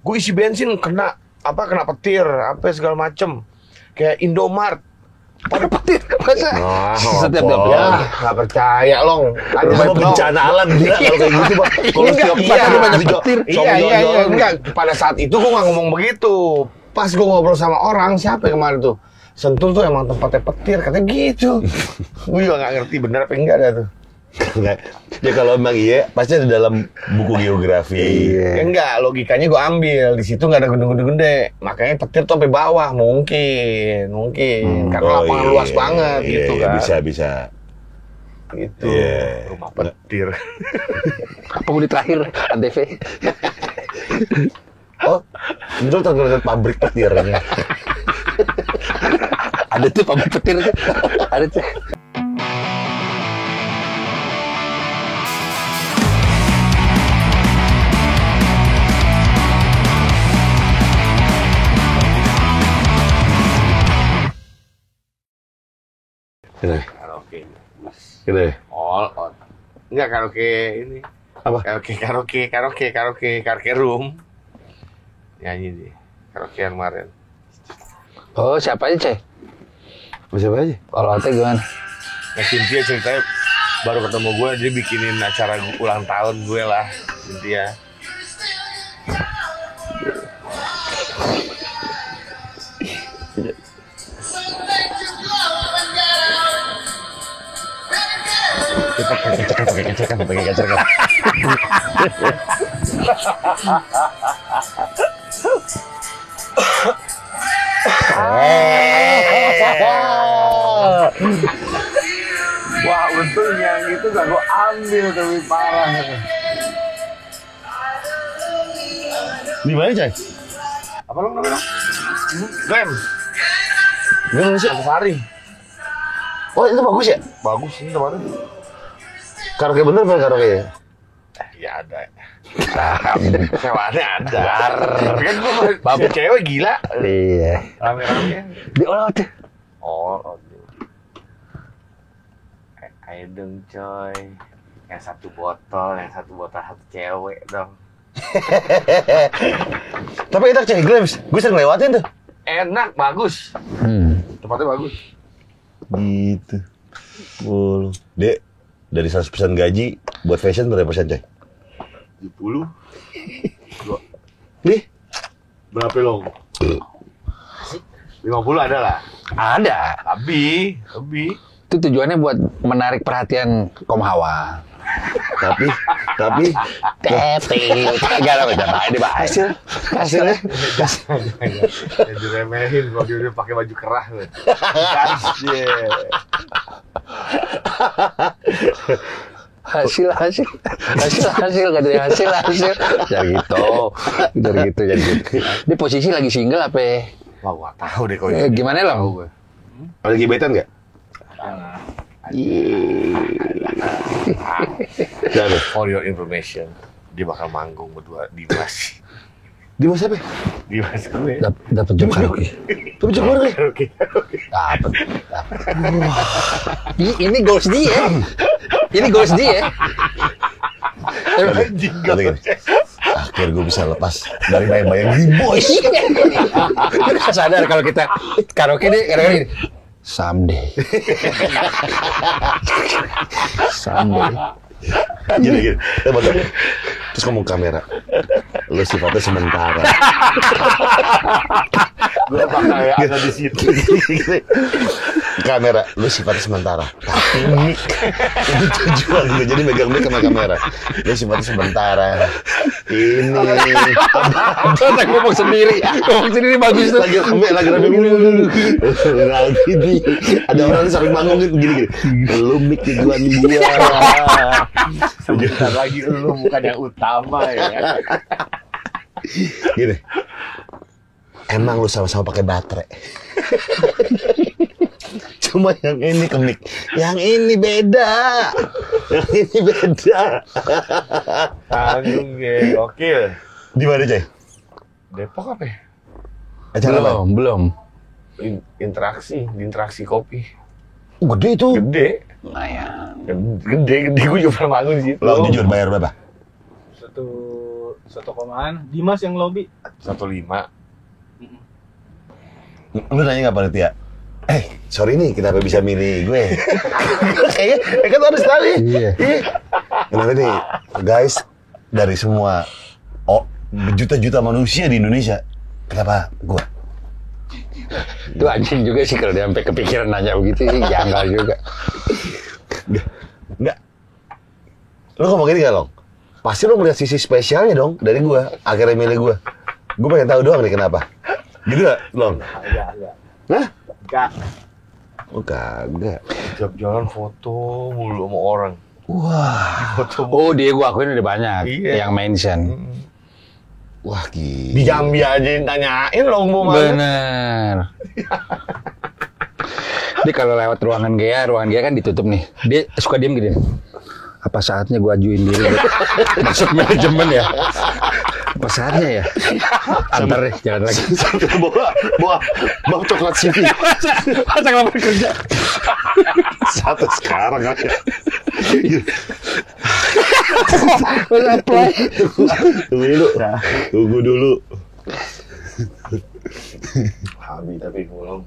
gue isi bensin kena petir, apa segala macem. Kayak Indomart. Pada petir, masa? Setiap dapur. Ya, nggak percaya long. Ada bencana alam gila kalau kayak gitu, Bang. Kalau setiap iya, banyak petir. Iya. Enggak, pada saat itu gue nggak ngomong begitu. Pas gue ngobrol sama orang, siapa yang kemarin tuh? Sentul tuh emang tempatnya petir, katanya gitu. Gue juga nggak ngerti bener apa enggak ada tuh. Ya kalau emang iya, pasti ada dalam buku geografi. Ya enggak, logikanya gue ambil. Di situ nggak ada gendung-gendung gede. Makanya petir tuh sampai bawah, mungkin. Karena lapangan luas banget gitu kan. Bisa. Gitu. Rumah petir. Penghuni terakhir Antv. Oh, itu terkenal pabrik petirnya. Ada tuh pabrik petir tuh. Ada tuh. Karaoke. Gitu ya? All on. Enggak karaoke ini. Apa? Karaoke room. Nyanyi deh. Karaoke yang kemarin. Oh, siapa aja, Ceh? Siapa aja? Kalau Ate gimana? Nah, Cynthia ceritanya baru ketemu gue, dia bikinin acara ulang tahun gue lah, Cynthia. Kita pakai kecekan. Wah, untung yang itu gak gue ambil, tapi parah. Di mana, Cai? Apa lo namanya? Glenn. Glenn sih. Antasari. Oh, itu bagus ya? Bagus ini tempatnya. Karaoke bener apa karaoke ya? Ya ada. Sewaannya ada. Tapi kan gue cewek gila. Iya. Rame-rame. Di all out. Oh. Ayo dong coy. Yang satu botol satu cewek dong. Tapi enak Cai, Glams. Gue sering lewatin tuh. Enak, bagus. Tempatnya bagus. Gitu. Dek, dari 100% gaji buat fashion berapa persen, Cai? 70. Nih? Berapa long? 50 ada lah. Ada. Lebih. Itu tujuannya buat menarik perhatian kaum hawa. Tapi Gak ada bercanda ini bahaya. hasilnya Yang diremehin kalau dia udah pakai baju kerah loh. Kasih. hasil gak dari hasil jadi gitu. Ini posisi lagi single apa? Wah, gua tahu deh kalau gimana lah? ada gebetan nggak? For your information, dia bakal manggung berdua Dimas. Dimas siapa? Dimas gue. Dapat job karaoke. Tapi coba deh. Oke. Dapat. Ini goals dia. Akhir gue bisa lepas dari bayang-bayang di boys. Kita sadar kalau kita karaoke nih kadang-kadang gini. Someday. Gini. Terus ngomong kamera. Lu sifatnya sementara. Gue bakal ada di situ. Kamera, lu sifatnya sementara. Tapi mic itu tujuan gue. Jadi megang mic sama kamera. Lu sifatnya sementara. Ini. Kita ngomong sendiri bagus tuh. Lagi rame dulu. Lagi nih. Ada orang sering bangun gini. Lu mic tujuan dia. Sebentar lagi lu bukan yang utama ya. Gini. Emang lu sama-sama pakai baterai. Cuma yang ini ke mic, yang ini beda. Tanggung ya, oke. Di mana, Cai? Depok apa ya? Acara apa? Belum. Interaksi kopi. Gede itu. Gede. Lumayan. Gede. Gue juga pernah manggung di situ. Lo jujur bayar berapa? Satu komaan. Dimas yang lobby. 1,5. Lu nanya nggak panitia? Sorry nih, kenapa bisa milih gue? Kayaknya kan harus tahu ya. Iya. Kenapa nih, guys, dari semua berjuta-juta manusia di Indonesia, kenapa gue? Itu anjing juga sih kalau dia sampai kepikiran nanya begitu sih, janggal juga. Enggak. Lu ngomong gini gak, Long? Pasti lu melihat sisi spesialnya dong dari gue, akhirnya milih gue. Gue pengen tahu doang nih kenapa. Gitu gak, Long? Enggak. Hah? Enggak. Oh kagak. Tiap jalan foto mulu sama orang. Wah. Foto Oh, dia gua akuin udah banyak Iya. yang mention. Wah gila. di Jambi aja tanyain lo mau mana. Bener. Dia kalau lewat ruangan Gea kan ditutup nih. Dia suka diem gini. Apa saatnya gua ajuin diri masuk manajemen ya? Apa saatnya ya? Antar deh, jalan lagi. Sampai bawa coklat CV. Masa ngelamar kerja? Satu sekarang aja. Apply. Tunggu dulu. Habis tapi belum.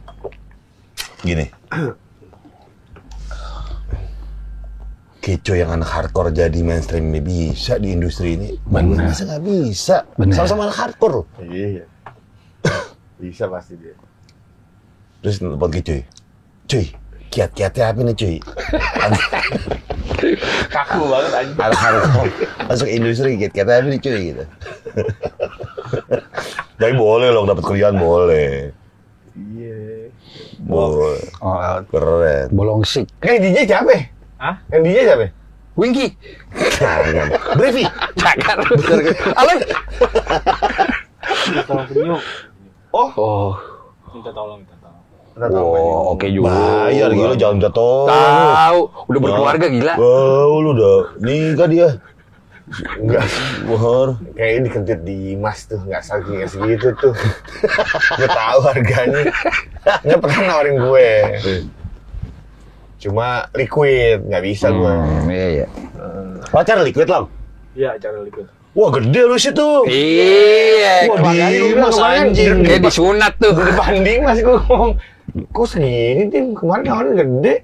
Gini. Keco yang anak hardcore jadi mainstream bisa di industri ini. Bener. Masa nggak bisa? Bener. Sama-sama anak hardcore loh. Iya. Bisa pasti dia. Terus telepon Keco. Cuy, kiat-kiatnya apa nih cuy? Kaku banget anjing. Anak hardcore masuk industri kiat-kiatnya apa nih cuy gitu. Tapi boleh loh dapat kerjaan boleh. Iya. Boleh. Oh, Keren. bolong sik. Yang DJ siapa? Hah? Yang DJ siapa? Winky. Jangan. Brevi. Cakar. Alay. Tolong penyuk. Oh. Minta tolong. Oh, oke juga. Bayar gila jangan minta tolong. Tahu, udah berkeluarga gila. Wow, lu udah nikah dia. Enggak. Wah. Kayaknya dikentit Dimas tuh, nggak segitu tuh. Gue tahu harganya. Dia pernah nawarin gue. Cuma liquid, nggak bisa gue. Iya, iya. Pacar liquid Lang. Iya, cara liquid. Wah, gede lu sih tuh. Iya, Wah, makanya gua bilang Dimas kemarin anjing. kayak disunat tuh. Depan Dimas gue ngomong, kok segini Dim? Kemarin nawarin gede.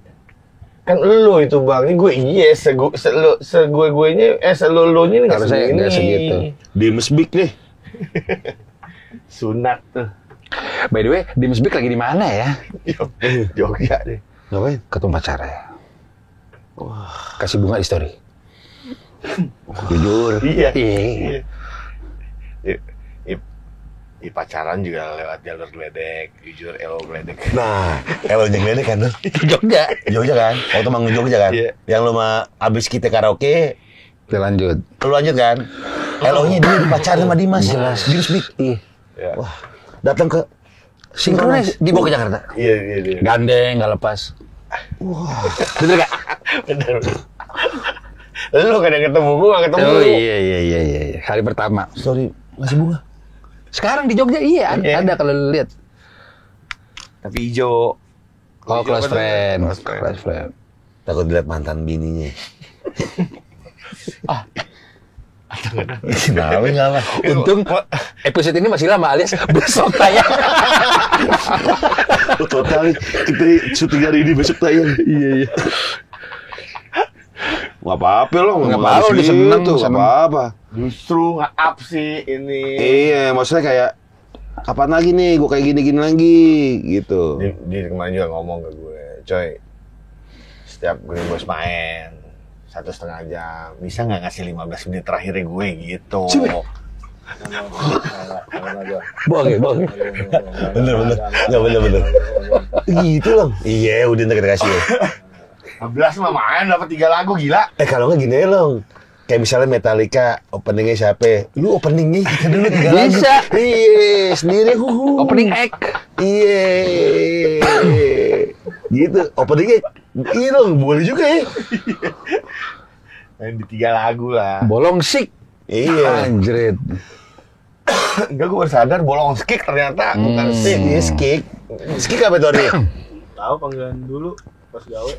Kan elo itu bang, ini gue iya selulunya ini nggak Harusnya segini. nggak segitu. Dimas Big nih. Sunat tuh. By the way, di Mesbik lagi di mana ya? Jogja deh. Ngapain? Ketemu pacarnya. Kasih bunga di story. Jujur. Iya. Iya. Pacaran juga lewat jalur geledek, jujur elo geledek. Nah, kalau nyegeledek kan lu. Jogja. Jogja kan? Waktu manggung Jogja kan? Iya. Yang lu mah abis kita karaoke, Kita lanjut. lu lanjut kan? Elo-nya dia dipacarin sama Dimas. Jelas. Dimas Big. Iya. Ya. Wah, datang ke Sinkronis dibawa ke Jakarta. Iya. Gandeng, nggak lepas. Wah. Bener gak? Bener. Lu kadang ketemu gue gak ketemu. Oh iya. Hari pertama. Sorry, masih bunga. Sekarang di Jogja iya Iya. ada kalau lu lihat. Tapi hijau. Oh, close friend. Close friend. Close friend. Takut dilihat mantan bininya. Kenapa nggak lah? Untung episode ini masih lama alias besok tayang. Total kita syuting hari ini besok tayang. Iya. Nggak apa-apa loh. Nggak apa-apa, udah seneng tuh, Nggak seneng. apa-apa. Justru nge-up sih ini. Iya, maksudnya kayak kapan lagi nih gue kayak gini-gini lagi gitu. Dia kemarin juga ngomong ke gue, coy, setiap Green Boys main 1,5 jam, bisa nggak ngasih 15 menit terakhirnya gue gitu. Boleh. Bener. Nggak bener. Gitu loh. Iya, udah ntar kita kasih ya. 15 mah main dapat 3 lagu gila. Kalau nggak gini loh. Kayak misalnya Metallica, openingnya siapa? Lu openingnya kita dulu 3 lagu. Bisa. Iya, sendiri. Opening act. Iya. Gitu, openingnya. Iya dong, boleh juga ya. Main di 3 lagu lah. Bolong sik. Iya. Anjrit. Enggak, gue baru sadar bolong skik ternyata bukan skik. Iya, skik. Skik apa tuh, Ri? Tahu panggilan dulu pas gawe.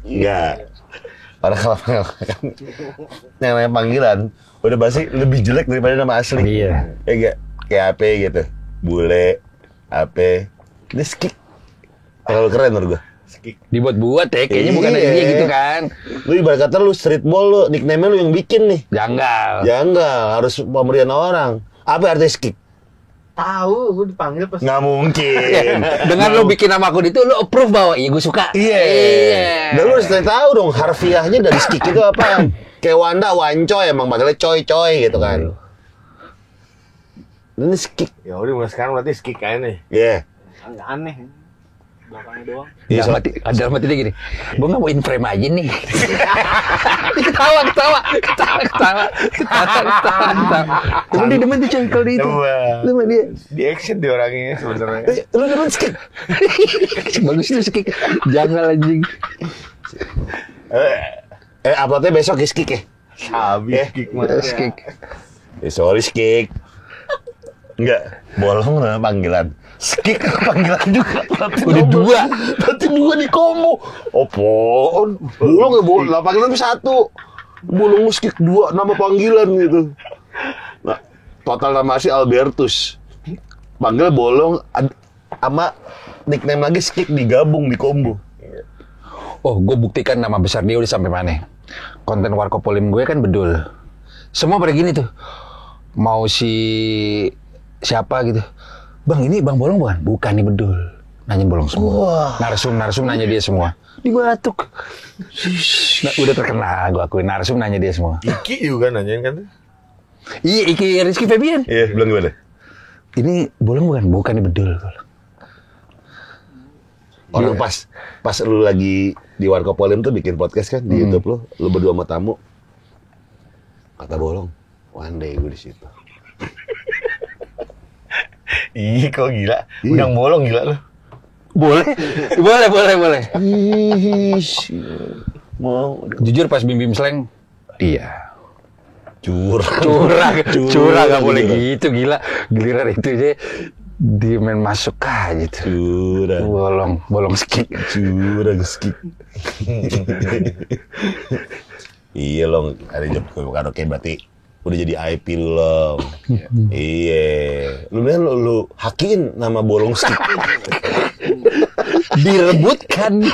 Enggak. Orang kalau kan yang namanya panggilan udah pasti lebih jelek daripada nama asli. Iya. Ya enggak? Kayak apa gitu. Bule, apa? Ini skik. Terlalu keren menurut gua. Dibuat-buat ya, kayaknya bukan Iya. dari dia gitu kan. Lu ibarat kata lu streetball lu, nickname lu yang bikin nih. Janggal. Ya enggak, harus pemberian orang. Apa arti skik? Tahu, gue dipanggil pas. Nggak mungkin. Dengan lo bikin nama akun itu, lo approve bahwa iya gue suka. Iya. Dan lu harus tahu dong harfiahnya dari skik itu apaan. Kayak Wanda, Wancoy emang panggilnya coy gitu kan. Ini skik. Ya udah mulai sekarang berarti skik kayaknya nih. Iya. Agak aneh. Belakangnya doang. Iya, Dalam hati dia gini, gue nggak mau in frame aja nih. ketawa. Demen dia coy kalau dia itu. Demen dia. Di action dia orangnya sebenarnya. Lu demen skik? Bagus itu skik. Jangan anjing. Uploadnya besok ya skik ya? Habis skik mah. Skik. Sorry skik. Enggak, bolong lah panggilan. Skik panggilan juga. Udah dua. Berarti dua di combo. Apaan? Bolong ya bolong. Lah panggilan tuh satu. Bolong skik dua nama panggilan gitu. Nah, total nama asli Albertus. Panggil bolong sama nickname lagi skik digabung di combo. Oh, gue buktikan nama besar dia udah sampai mana. Konten Warkopolim gue kan bedul. Semua pada gini tuh. Mau siapa gitu. Bang, ini Bang Bolong bukan? Bukan, nih bedul. Nanyain Bolong semua. Narsum nanya dia semua. Dibatuk. Nah, udah terkenal gue akuin. Narsum nanya dia semua. Iki juga nanyain kan tuh. Iya, Iki Rizky Febian. Iya, bilang gimana? Ini Bolong bukan? Bukan, nih bedul. Orang pas lu lagi di Warkopolim tuh bikin podcast kan di YouTube lu berdua sama tamu. Kata Bolong, one day gue di situ. Ih, kok gila. Iya. Udang bolong gila lu. Boleh. Mau Jujur pas Bim Sleng, iya. curang. Curang gak boleh gitu, gila. Giliran itu aja dia main masuk aja tuh. Curang. Bolong skik. Curang skik. Iya Long, hari job karaoke berarti udah jadi IP lu Long. Iya. Lu bilang lu hakiin nama Bolong skik. Direbutkan.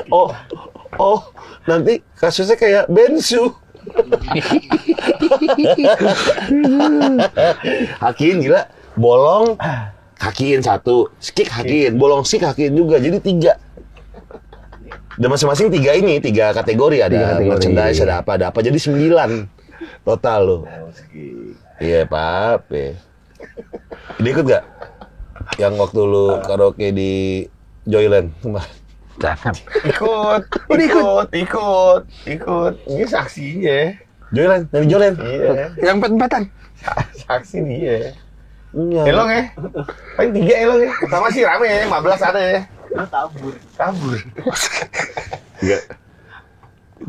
Oh, nanti kasusnya kayak Bensu. Hakiin gila. Bolong hakiin satu, skik hakiin, bolong skik hakiin juga. Jadi 3. Dan masing-masing 3 kategori ada merchandise, ada apa. Jadi 9 total lo. Iya, Pak. Dia ikut gak? Yang waktu lu karaoke di Joyland kemarin. Jangan. Ikut. Ini saksinya. Joyland, dari Joyland. Iya. Yang empet-empetan. Saksi dia. Iya. Elong ya. Paling 3 elong ya. Pertama sih rame ya, 15 ada ya. Kabur. Enggak.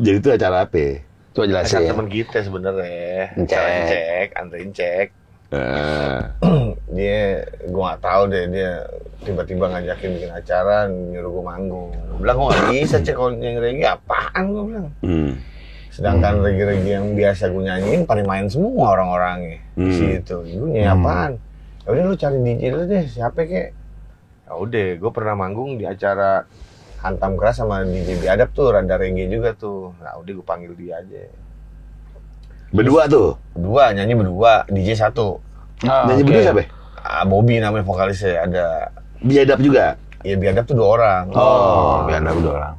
Jadi itu acara apa? Coba Acara jelasin. teman kita sebenarnya. Cek. Anterin cek. Nah, Dia, gua nggak tahu deh, dia tiba-tiba ngajakin bikin acara, nyuruh gua manggung. Gua bilang gua nggak bisa cek kalau nyanyi reggae, apaan gua bilang. Sedangkan reggae-reggae yang biasa gua nyanyiin pada main semua orang-orangnya di situ. Lu nyanyi apaan? Ya udah lu cari DJ lu deh, siapa kek? Ya udah, gua pernah manggung di acara Hantam Keras sama DJ Biadab tuh, rada reggae juga tuh. Nah udah gua panggil dia aja. berdua tuh. Nyanyi berdua, DJ 1. Nyanyi berdua siapa? Bobby namanya vokalisnya, ada. Biadab juga. Ya Biadab tuh 2 orang. Biar 2 orang.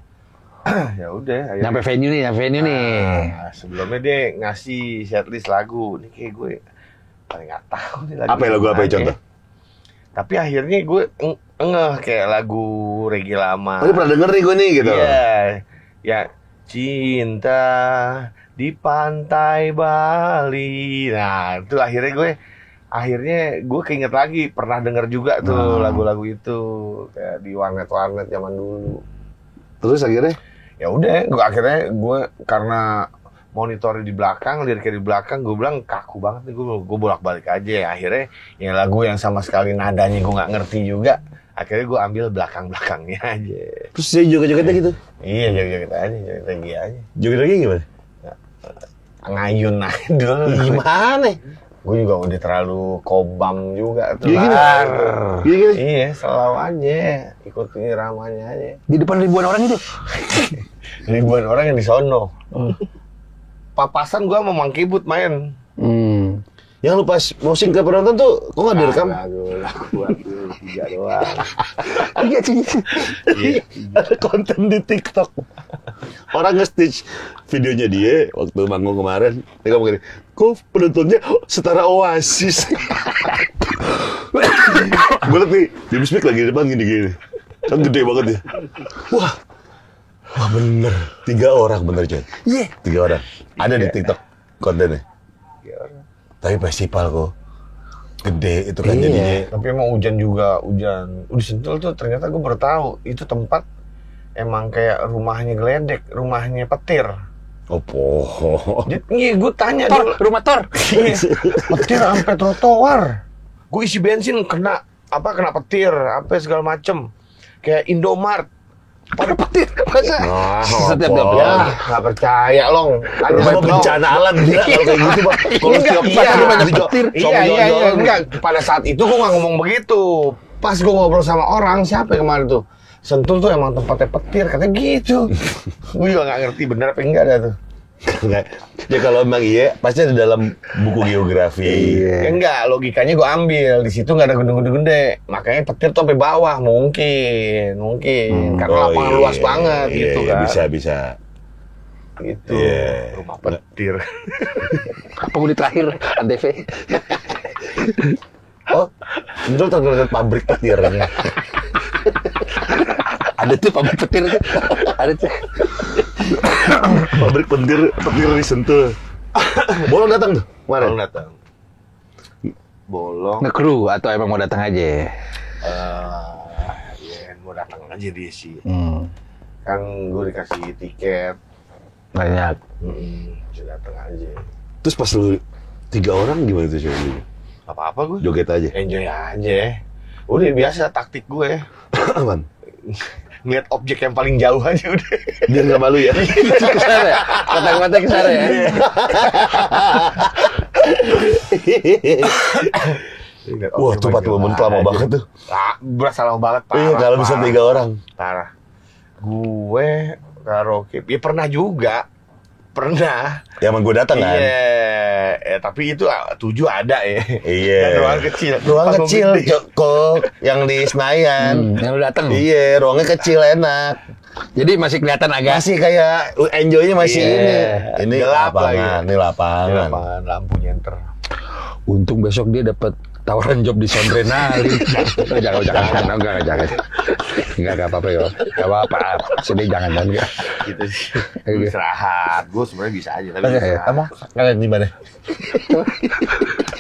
Ya udah. Nyampe venue nih. Nah, sebelumnya dia ngasih setlist lagu. Ini kayak gue paling nggak tahu nih lagu. Apa ya lagu apa ya contoh? Tapi akhirnya gue ngeh kayak lagu reggae lama. Oh, ini pernah denger nih gue nih gitu. Iya. Ya cinta di pantai Bali. Nah, itu akhirnya gue keinget lagi pernah denger juga tuh lagu-lagu itu kayak di warnet zaman dulu. Terus akhirnya? Ya udah, gue karena monitornya di belakang, liriknya di belakang, gue bilang kaku banget nih, gue bolak-balik aja. Akhirnya yang lagu yang sama sekali nadanya gue nggak ngerti juga, akhirnya gue ambil belakang-belakangnya aja. Terus saya joget-jogetnya gitu? Iya, joget-joget aja, joget lagi aja. Joget lagi gimana? Ngayun aja dulu. Gimana? Gue juga udah terlalu kobam juga tuh. Gini. Iya, selalu aja ikutin iramanya aja. Di depan ribuan orang itu. Ribuan orang yang di sono. Papasan gua sama Mang Kibut main. Yang lu pas posting ke penonton tuh, kok nggak direkam? Lagu 3 doang. Iya sih. Ada konten di TikTok. Orang nge-stitch videonya dia waktu manggung kemarin. Dia ngomong gini, kok penontonnya setara Oasis? Gue liat nih, James Smith lagi di depan gini-gini. Kan gede banget ya. Wah bener. 3 orang bener coy. Iya. 3 orang. Ada di TikTok kontennya. Tapi festival kok gede itu kan jadinya. Tapi emang hujan juga, hujan. Udah Sentul tuh ternyata gue baru tahu itu tempat emang kayak rumahnya geledek, rumahnya petir. Iya, gue tanya Tor, dulu. rumah Tor. Petir sampai trotoar. Gue isi bensin kena petir, apa segala macem. Kayak Indomart. Pada petir, masa? Setiap Ya, nggak percaya long. Rumah bencana alam gila kalau kayak gitu Bang. Kalau setiap banyak petir. Iya, enggak. Pada saat itu gue nggak ngomong begitu. Pas gue ngobrol sama orang, siapa yang kemarin tuh? Sentul tuh emang tempatnya petir, katanya gitu. Gue juga nggak ngerti bener apa enggak ada tuh. Ya kalau emang iya, pasti ada dalam buku geografi. Ya enggak, logikanya gue ambil. Di situ nggak ada gunung-gunung gede. Makanya petir tuh sampai bawah, mungkin. Karena lapangan luas banget gitu kan. Bisa. Gitu. Rumah petir. Penghuni terakhir, Antv. Oh, betul terkenal pabrik petirnya. Ada tuh pabrik petir tuh. Ada tuh. Pabrik petir di Sentul. Bolong datang tuh. Bolong datang. Bolong. Nge-crew atau emang mau datang aja? Iya, mau datang aja dia sih. Kan gue dikasih tiket. Banyak. Bisa datang aja. Terus pas lu 3 orang gimana tuh cewek? Apa-apa gue. Joget aja. Enjoy aja. Udah biasa taktik gue. Aman. Ngeliat objek yang paling jauh aja udah. Biar nggak malu ya. Kesana ya? Kotak-kotak kesana ya? Wah, tuh 40 menit lama banget tuh. Berasa lama banget, parah. Iya, kalau bisa 3 orang. Parah. Gue karaoke, ya pernah juga. Pernah. Ya emang gue datang kan? Iya, tapi itu 7 ada ya. Iya. Dan ruangan kecil. Ruang kecil, kok yang di Senayan. Yang lu datang. Iya, ruangnya kecil enak. Jadi masih kelihatan agak. Masih kayak enjoy-nya masih ini Gelap lapangan, lagi. ini lapangan. Lampu nyenter. Untung besok dia dapat tawaran job di Sondrenalin. Jangan. Enggak apa-apa ya. Enggak apa-apa. Sedih jangan. Gitu sih. Istirahat. Gue sebenarnya bisa aja tapi istirahat. Apa? Kalian di mana?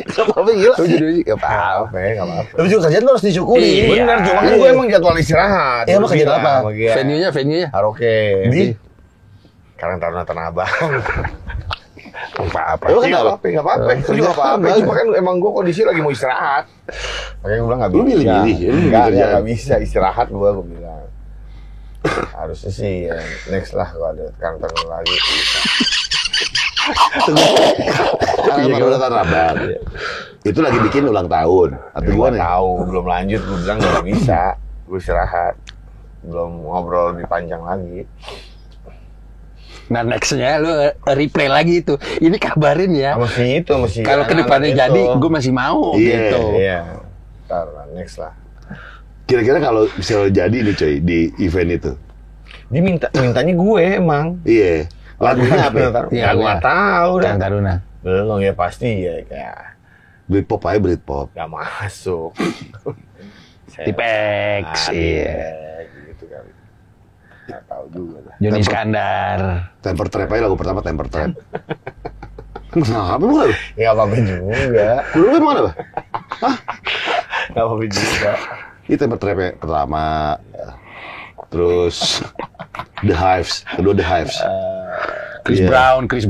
Gak apa-apa gila. Enggak apa-apa. Enggak apa-apa. Tapi juga kerjaan lu harus disyukuri. Iya. Bener, cuma kan gue emang jadwal istirahat. Iya, emang kerjaan apa? Venue-nya. Karaoke. Di? Karang Taruna Tanah Abang. Apa-apa. Emang Iya, kenapa? nggak apa-apa. Itu juga apa-apa. Cuma kan emang gue kondisi lagi mau istirahat. Makanya gue bilang nggak Lu bisa. milih-milih, lu milih Nggak kerjaan. bisa istirahat gue bilang. Harusnya sih ya, next lah kalau ada kantor lagi. Iya, kalau Tanah Abang. Itu lagi bikin ulang tahun. Atau Gue gimana? tahu, belum lanjut. Gue bilang nggak bisa. Gue istirahat. Belum ngobrol lebih panjang lagi. Nah nextnya lu replay lagi itu. Ini kabarin ya. Masih Kalau kedepannya anak-anak jadi, itu. gue masih mau Iya, gitu. Iya. Ntar next lah. Kira-kira kalau misalnya jadi nih coy di event itu. Dia mintanya gue emang. Iya. Lagunya apa? Iya, Ya gue lagunya. tahu dah. Karang Taruna. Belum ya pasti ya kayak Britpop aja Britpop. gak masuk. Tipex, iya. Gitu kali. Gak tahu juga dah. Joni Iskandar. Temper Trap aja lagu pertama Temper Trap. Kenapa lu nggak? Ya gak apa-apa juga. Dulu emang apa? Gak apa-apa juga. Ini Temper Trap pertama. Terus The Hives, kedua The Hives. Chris Iya. Brown. Iya, Chris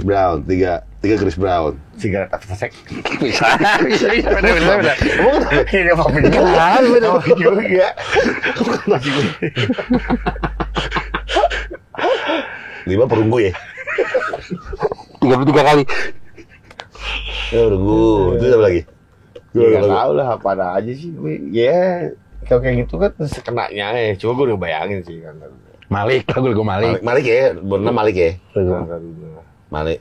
Brown. Tiga Chris Brown. Sigaret atas sek. Bisa. Bener. Ini apa bener? Bener. Juga. Lima perunggu ya. 33 kali. Ya perunggu. Itu apa lagi? Gak tau lah apa ada aja sih. Ya kalau kayak gitu kan kenanya ya. Cuma gue udah bayangin sih kan. Malik, lagu Malik. Malik ya, bener Malik ya. Malik.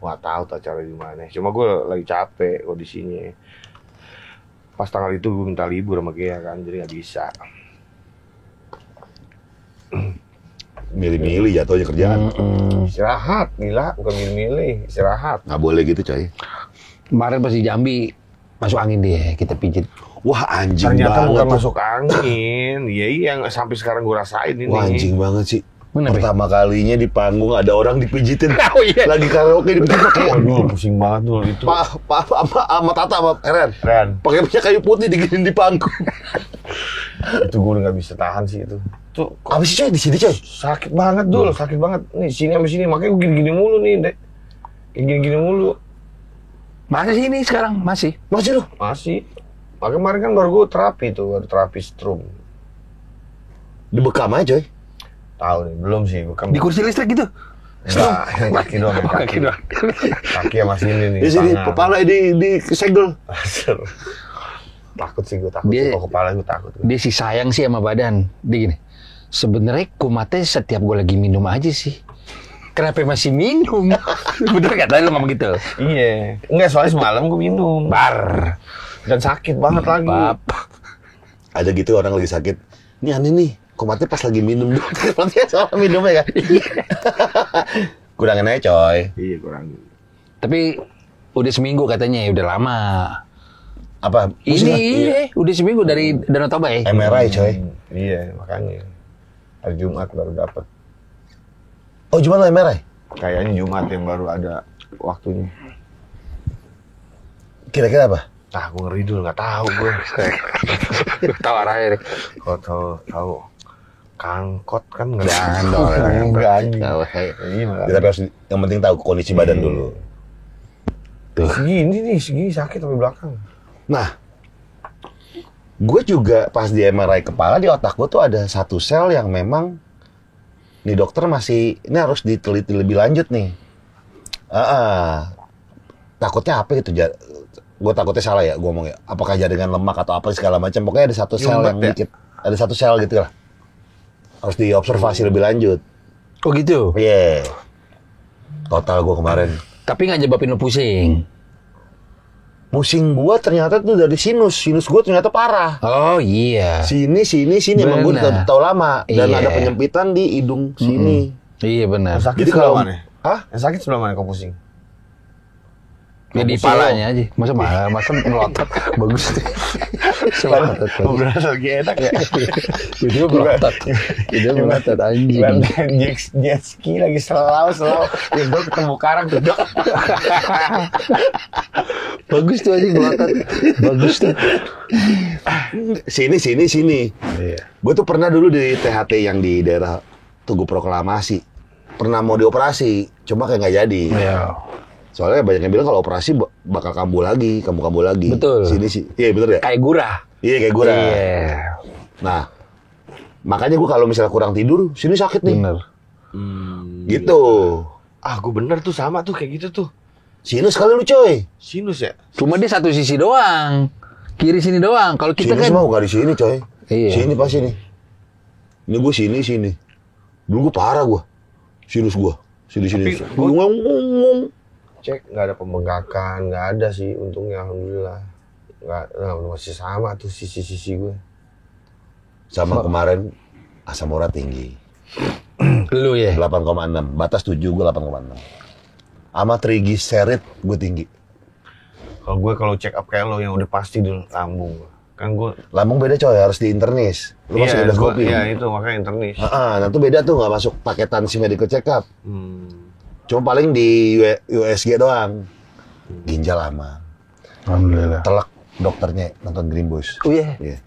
Gak tahu tak cara gimana. Cuma gue lagi capek kondisinya. Pas tanggal itu gue minta libur sama Gea kan, jadi nggak bisa. Milih-milih jatuhnya kerjaan. Istirahat, gila, bukan milih-milih, istirahat. Nggak boleh gitu coy. Kemarin pas di Jambi masuk angin dia, kita pijit. Wah anjing Ternyata banget. bukan tuh. masuk angin. Iya yang sampai sekarang gue rasain ini. Wah anjing banget sih. Mana, Pertama kalinya di panggung ada orang dipijitin. Oh, iya. Lagi karaoke dipijitin pakai. Waduh, pusing banget tuh itu. Sama Tata sama Eren. Ren, Pakai punya kayu putih diginin di panggung. itu gue udah nggak bisa tahan sih itu. Tuh Apa sih coy di sini coy? sakit banget dulu, sakit banget. Nih sini sampai sini, makanya gue gini-gini mulu nih, Dek. Kayak gini-gini mulu. Masih sini sekarang, masih. Masih lu? Masih. Makanya kemarin kan baru gue terapi tuh, baru terapi strum. Dibekam aja coy. Tahu nih, belum sih, bukan. Di kursi listrik gitu. Enggak, yang kaki doang, yang kaki. doang. Kaki yang masih ini nih. Di sini tangan. kepala di segel. Takut sih gue takut. Dia- Kalau kepala gue takut. Dia sih sayang sih sama badan. Dia gini. Sebenarnya kumatnya setiap gue lagi minum aja sih. Kenapa masih minum? Bener gak tadi lu ngomong gitu? Iya. Enggak, soalnya semalam gue minum. Bar. Dan sakit banget lagi. Bapak. Ada gitu orang lagi sakit. Ini aneh nih. Komatnya pas lagi minum dulu. Komatnya soal minumnya kan. Kurangin aja coy. Iya, kurang. Tapi udah seminggu katanya ya, udah lama. Apa? Ini udah seminggu dari Danau Toba ya. MRI coy. Iya, makanya. Hari Jumat baru dapat. Oh cuma lo MRI? Kayaknya Jumat yang baru ada waktunya. Kira-kira apa? Ah, gue ngeri dulu, nggak tahu gue. Tahu arahnya. Kalau tahu kangkot kan nggak Jandol, Enggak anjing. Tahu, hey. Iya, Ya, makanya. tapi harus yang penting tahu kondisi badan dulu. Tuh. Segini sakit sampai belakang. Nah, gue juga pas di MRI kepala di otak gue tuh ada satu sel yang memang nih dokter masih ini harus diteliti lebih lanjut nih. Takutnya apa gitu? Gue takutnya salah ya, gue ngomong ya. Apakah jaringan lemak atau apa segala macam? Pokoknya ada satu sel yang ya? dikit, ada satu sel gitu lah. Harus diobservasi lebih lanjut. Oh gitu. Iya. Total gue kemarin. Tapi nggak nyebabin lu pusing. Pusing gue ternyata tuh dari sinus gue ternyata parah. Oh iya. Sini emang gue Benar. tahu lama dan Iya. ada penyempitan di hidung sini. Iya benar. Yang sakit Jadi sebelah kalau- mana? Hah? Yang sakit sebelah mana kau pusing? Ya di Pusing palanya aja. Masa melotot bagus. Melotot bagus. Berasa lagi enak ya. Itu melotot. Itu melotot anjing. Jet ski lagi selau. Ya gue ketemu karang tuh. Dok. Bagus tuh anjing melotot. Bagus tuh. Sini. Iya. Gue tuh pernah dulu di THT yang di daerah Tugu Proklamasi. Pernah mau dioperasi, cuma kayak nggak jadi. Iya. Soalnya banyak yang bilang kalau operasi bakal kambuh lagi. Betul. Sini. Iya bener ya? Kayak gurah. Iya kayak gue. Iya. Nah, makanya gue kalau misalnya kurang tidur, sini sakit nih. Bener. Gitu. Ah, gue bener tuh sama tuh kayak gitu tuh. Sinus kali lu coy. Sinus ya? Cuma dia satu sisi doang. Kiri sini doang. Kalau kita Sinus kan mah nggak di sini coy. Iya. Sini pas sini. Ini gue sini. Dulu gue parah gue. Sinus gue. Sini. Tapi Ngomong. Cek nggak ada pembengkakan, nggak ada sih. Untungnya alhamdulillah. Nggak masih sama tuh sisi gue. Sama kemarin asam urat tinggi. lu ya. 8,6. Batas 7 gue 8,6. Sama trigliserid gue tinggi. Kalau check up kayak lo yang udah pasti dulu lambung. Kan gue Lambung beda coy, harus diinternis. Lu masuk endoskopi. Iya itu makanya internis. Nah itu beda tuh, nggak masuk paketan si medical check up. Hmm. Cuma paling di USG doang. Ginjal aman. Alhamdulillah. Telak dokternya nonton Green Boys. Oh iya. Iya.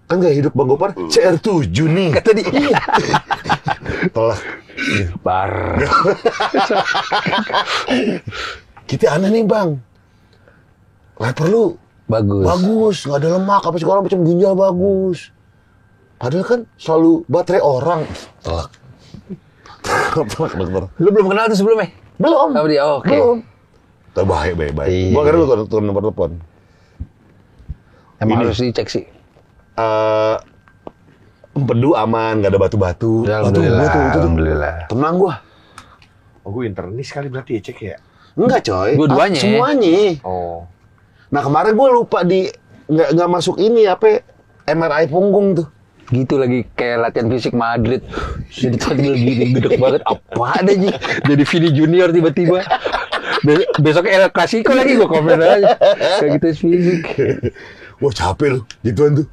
Kan gak hidup Bang Gopar CR7 nih. Kata dia. Telak. Bar. Kita aneh nih bang. Leper lu bagus, nggak ada lemak, apa segala macam, ginjal bagus. Padahal kan selalu baterai orang. Telak. Telak dokter. Lu belum kenal tuh sebelumnya? Belum. Sama dia, oke. Belum. Baik. Iya. Gua kira lu turun nomor telepon. Emang Ini. harus dicek sih. Empedu aman, nggak ada batu-batu. Alhamdulillah. Batu, itu tuh. Alhamdulillah. Tenang gua. Oh, gue internis kali berarti ya cek ya? Enggak coy. Dua-duanya. Semuanya. Oh. Nah kemarin gua lupa nggak masuk ini apa MRI punggung tuh. Gitu lagi kayak latihan fisik Madrid. Jadi tadi gini gedek banget. Apa ada sih? Jadi Vini Junior tiba-tiba. Besok El Clasico lagi gua komen aja. Kayak gitu fisik. Wah capek lu, gituan tuh.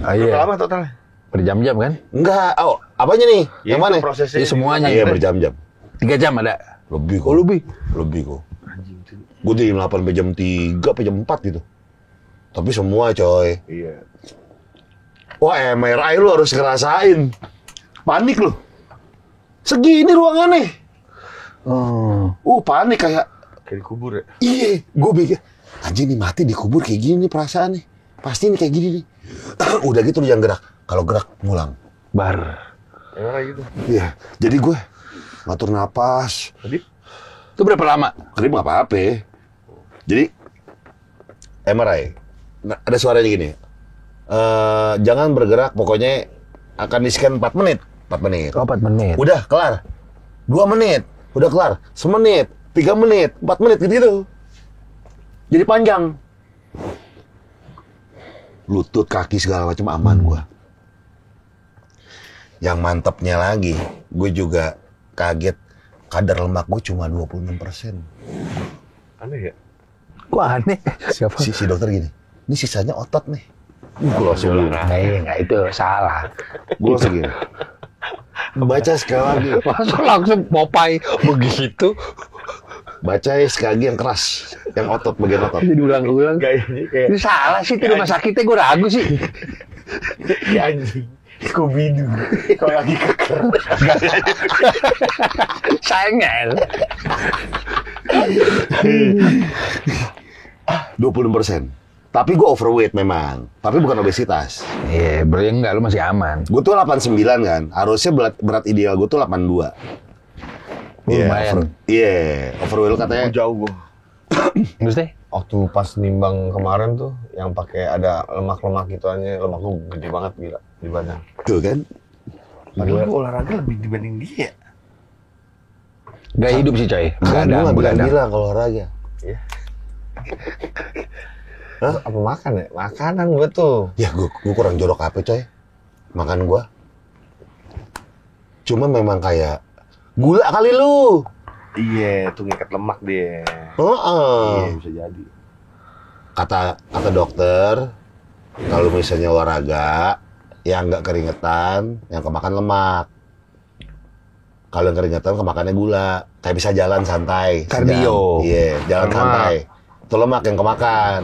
Ah, Berapa iya. lama totalnya? Berjam-jam kan? Enggak, apanya nih? Ya, Yang mana? itu prosesnya. Iya, semuanya. Iya berjam-jam. 3 jam ada. Lebih kok. Oh, lebih. Lebih kok. Gue dari jam 8 sampai jam 3 sampai jam 4 gitu. Tapi semua coy. Iya. Wah MRI lu harus ngerasain. Panik lu. Segini ruangannya. Panik kayak. Kayak dikubur ya? Iya, gue pikir. Anjing nih mati dikubur kayak gini perasaan nih. Pasti nih kayak gini nih. Udah gitu lu jangan gerak. Kalau gerak ngulang. Bar. Ya gitu. Iya. Jadi gue ngatur napas. Tadi? Itu berapa lama? Kedip nggak apa-apa. Jadi MRI. Nah, ada suaranya gini. Jangan bergerak, pokoknya akan di-scan 4 menit. 4 menit. Oh, 4 menit. Udah kelar. 2 menit. Udah kelar. Semenit. 3 menit. 4 menit gitu. Jadi panjang. Lutut, kaki segala macam aman gua. Yang mantapnya lagi, gue juga kaget kadar lemak gue cuma 26%. Aneh ya? Kok aneh? Siapa? Si dokter gini, ini sisanya otot nih. Gue langsung gini. Enggak, itu salah. Gue langsung gini. Baca sekali lagi. Masa langsung Popeye begitu? Baca ya sekali lagi yang keras. Yang otot, bagian otot. Jadi ulang-ulang. Kayak Ini salah sih, itu rumah sakitnya gue ragu sih. ya anjing. Scooby-Doo. Kalau lagi keker. Sayangnya. 26%. Tapi gue overweight memang. Tapi bukan obesitas. Iya, berarti enggak, lu masih aman. Gue tuh 89 kan. Harusnya berat ideal gue tuh 82. Lumayan. Overweight katanya. Jauh gue. Maksudnya? Waktu pas nimbang kemarin tuh, yang pakai ada lemak-lemak gituannya, lemak gue gede banget gila di badan. Tuh kan. Padahal gue olahraga lebih dibanding dia. Gak hidup sih coy. Kan gue gak Begadang. bilang kalau olahraga. Iya. Hah? Apa makan ya? Makanan gue tuh. Ya gue kurang jorok apa coy. Makan gue. Cuma memang kayak gula kali lu. Iya, tuh ngikat lemak dia. Iya, bisa jadi. Kata dokter, kalau misalnya olahraga yang nggak keringetan, yang kemakan lemak. Kalau yang keringetan kemakannya gula. Kayak bisa jalan santai. Kardio. Iya, jalan Lemak. santai. Itu lemak yang kemakan.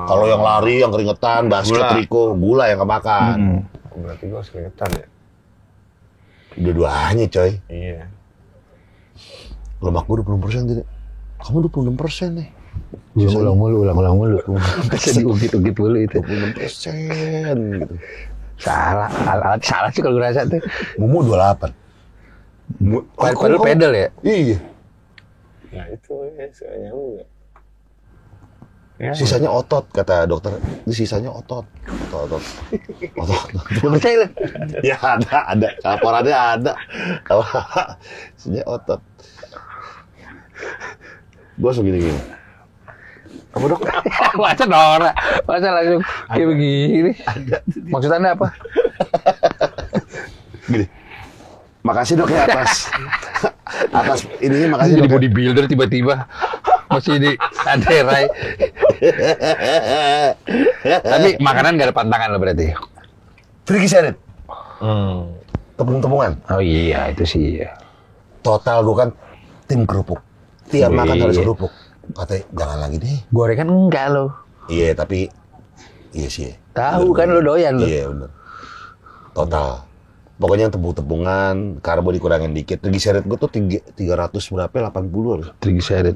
Kalau yang lari, yang keringetan, basket, Gula. triko, gula yang kemakan. Berarti gue harus keringetan ya? Dua-duanya coy. Iya. Lemak gue 20% tidak. Kamu 26% nih. Ulang mulu. Bisa diungkit-ungkit mulu itu. 26% gitu. Salah sih kalau gue rasa tuh. Mumu 28. Padahal pedal ya? Iya. Nah itu ya, suka nyambung ya. Ya. Sisanya otot, kata dokter. Ini sisanya otot. Otot. Lu percaya lu? Ya ada. Laporannya ada. Sisanya otot. Gue langsung gini. Apa dok? Masa norak? Masa langsung kayak begini? Maksud Anda apa? Gini. Makasih dok ya atas ininya, makasih Jadi dok. bodybuilder tiba-tiba masih di aderai. Tapi makanan gak ada pantangan lo berarti? Frigisaret. Tepung-tepungan. Oh iya, itu sih ya. Total gue kan tim kerupuk. Tiap Wih. makan harus kerupuk. Katanya jangan lagi deh. Gorengan enggak lo. Iya tapi iya sih. Tahu kan lo doyan lo. Iya bener. Total. Pokoknya yang tepung-tepungan, karbo dikurangin dikit. Triglycerid gue tuh 300 berapa? 80 loh. Triglycerid.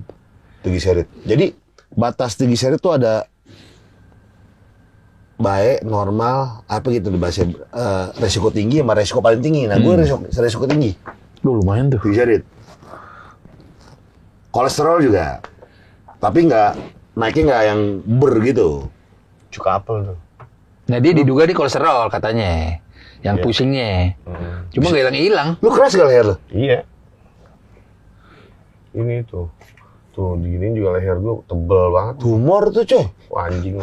Jadi batas triglycerid tuh ada baik, normal, apa gitu di bahasa resiko tinggi sama resiko paling tinggi. Nah, gue resiko tinggi. Lu lumayan tuh. Triglycerid. Kolesterol juga. Tapi naiknya nggak yang gitu. Cuka apel tuh. Nah, dia diduga di kolesterol katanya. Yang pusingnya. Cuma nggak hilang-hilang. Lu keras gak leher lu? Iya. Ini tuh. Tuh, diginiin juga leher gue tebel banget. Tumor tuh, coy. Wah, anjing.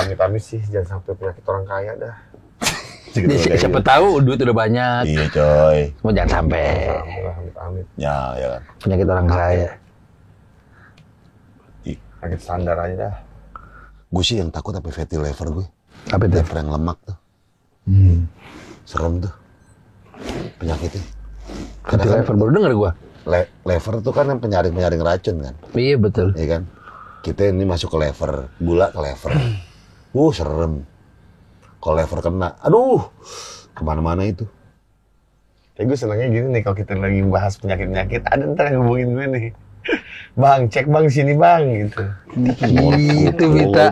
Amit-amit sih, jangan sampai penyakit orang kaya dah. Siapa tahu duit udah banyak. Iya, coy. Cuma jangan sampai. Amit-amit. Ya kan. Penyakit orang kaya. Penyakit standar aja dah. Gue sih yang takut apa fatty liver gue. Apa itu? Liver yang lemak tuh. Serem tuh. Penyakitnya. Fatty liver, baru denger gua. Liver tuh kan yang penyaring racun kan. Iya betul. Iya kan. Kita ini masuk ke liver, gula ke liver. Serem. Kalau liver kena, aduh, kemana-mana itu. Kayak gue senangnya gini nih, kalau kita lagi bahas penyakit-penyakit, ada ntar yang hubungin gue nih. Bang, cek bang sini bang, gitu. Itu minta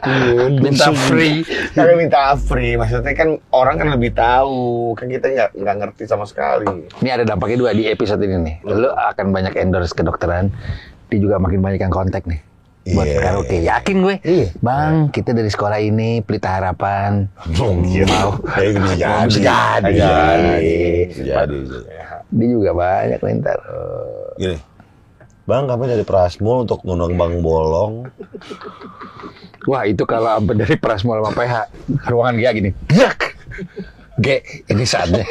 free. Kalau minta free, maksudnya kan orang kan lebih tahu, kan kita nggak ngerti sama sekali. Ini ada dampaknya dua di episode ini nih. Lu akan banyak endorse kedokteran, dia juga makin banyak yang kontak nih. Buat karaoke, yakin gue. Bang, kita dari sekolah ini Pelita Harapan. Mau bisa jadi. Dia juga banyak nih ntar. Gini, Bang, kami dari Prasmul untuk ngundang Bang Bolong. Wah, itu kalau dari Prasmul sama PH, ruangan dia gini. G, ini saatnya.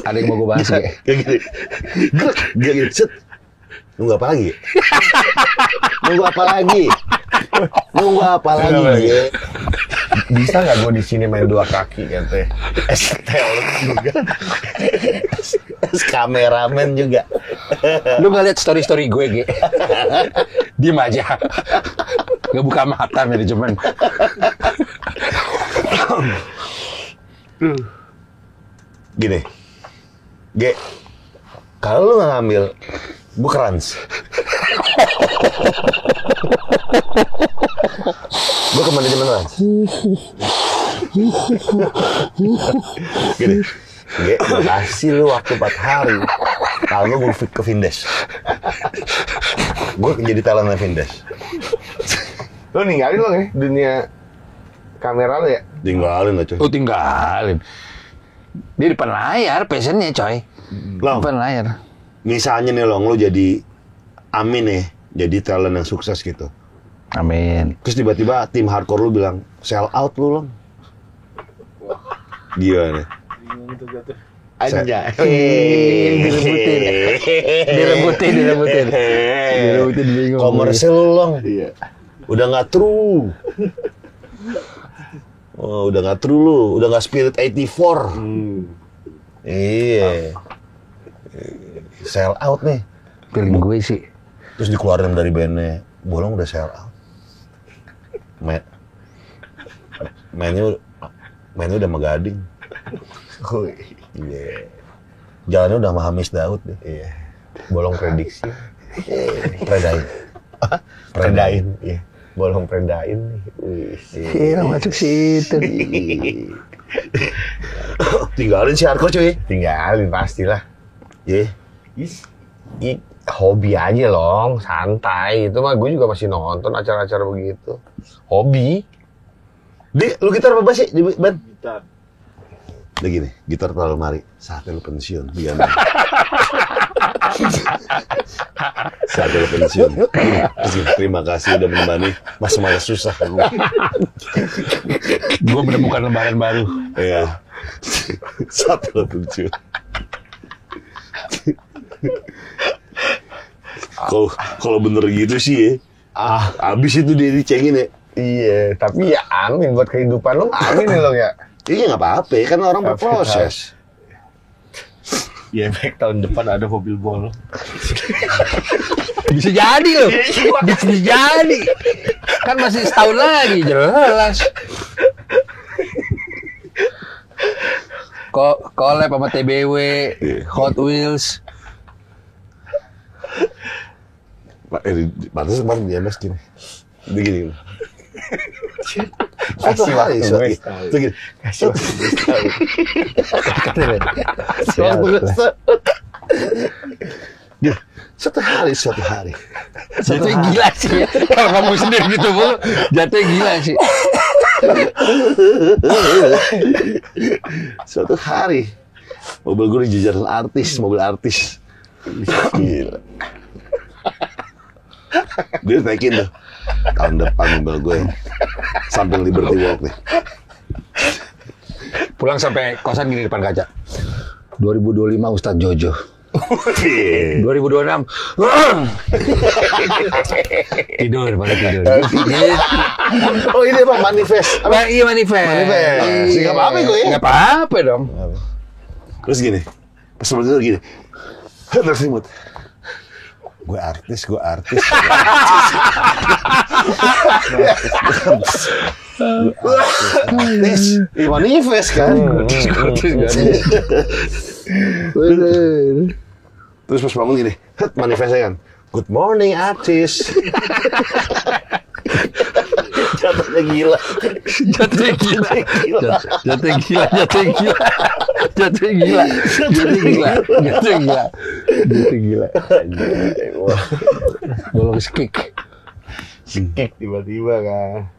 Ada yang mau gue bahas, G. Kayak gini. Gini, set. Nunggu apa lagi? Nunggu apa lagi? Bisa nggak gue di sini main dua kaki gitu ya? STL juga. Kameramen juga. Lu nggak lihat story gue, G? Diem aja. Nggak buka mata manajemen. Gini, G, kalau lu nggak ngambil Bukrans, gue ke manajemen Rans. Gini, G, gue kasih lu waktu 4 hari. Kalau gue ke Vindes, gue jadi talentnya Vindes. Lo ninggalin lo nih dunia kamera lo ya? Tinggalin lah, coy. Oh, tinggalin. Dia depan layar, passionnya, coy. Depan layar. Misalnya nih Long, lu jadi amin nih, jadi talent yang sukses gitu. Amin. Terus tiba-tiba tim hardcore lu bilang, sell out lu Long. Gimana? Anjay. Direbutin bingung. Komersil lu Long. Iya. Udah nggak true. Oh, udah nggak true lu, udah nggak Spirit 84. Iya. Sell out nih. Feeling gue sih. Terus dikeluarin dari bandnya, Bolong udah sell out. Mainnya udah megading. Iya. Jalannya udah sama Hamis Daud deh. Iya. Bolong prediksi. Predain. Iya. Bolong predain nih. Iya, masuk situ. Tinggalin si Arko cuy. Tinggalin pastilah. Iya. Hobi aja Long, santai. Itu mah gue juga masih nonton acara-acara begitu. Hobi. Dik, lu gitar apa bass sih di band? Gitar. Udah gini, gitar taruh mari. Saatnya lu pensiun. Gimana? Saatnya lu pensiun. Terima kasih udah menemani masa-masa susah. Gue menemukan lembaran baru. Iya. Saatnya lu pensiun. Kalau bener gitu sih ya, abis itu dia dicengin ya. Iya, tapi ya amin buat kehidupan lo, amin ya lo ya. Iya nggak apa-apa, kan orang berproses. Ya, baik tahun depan ada mobil bolong. Bisa jadi loh. Bisa jadi. Kan masih setahun lagi, jelas. Collab sama TBW, Hot Wheels. Pantes kemarin dia mas gini. Dia gini. Kasih waktu gue setahun. Itu gini. Kasih waktu gue setahun. Suatu hari. Jatuhnya gila sih ya. Kalau kamu sendiri gitu mulu, jatuhnya gila sih. Suatu hari mobil gue di jajaran artis, mobil artis. Gila. Dia naikin tuh tahun depan mobil gue samping Liberty Walk nih. Pulang sampai kosan gini depan kaca. 2025 Ustadz Jojo. 2026 tidur pada tidur. Oh ini apa manifest? Iya manifest. Nggak apa-apa gue ya. Nggak apa-apa dong. Terus gini, pas sebelum itu gini, terus imut. Gue artis. Manifest kan. Terus pas bangun gini, manifestnya kan, good morning artis. Jatuhnya gila. Bolong skik tiba-tiba kan.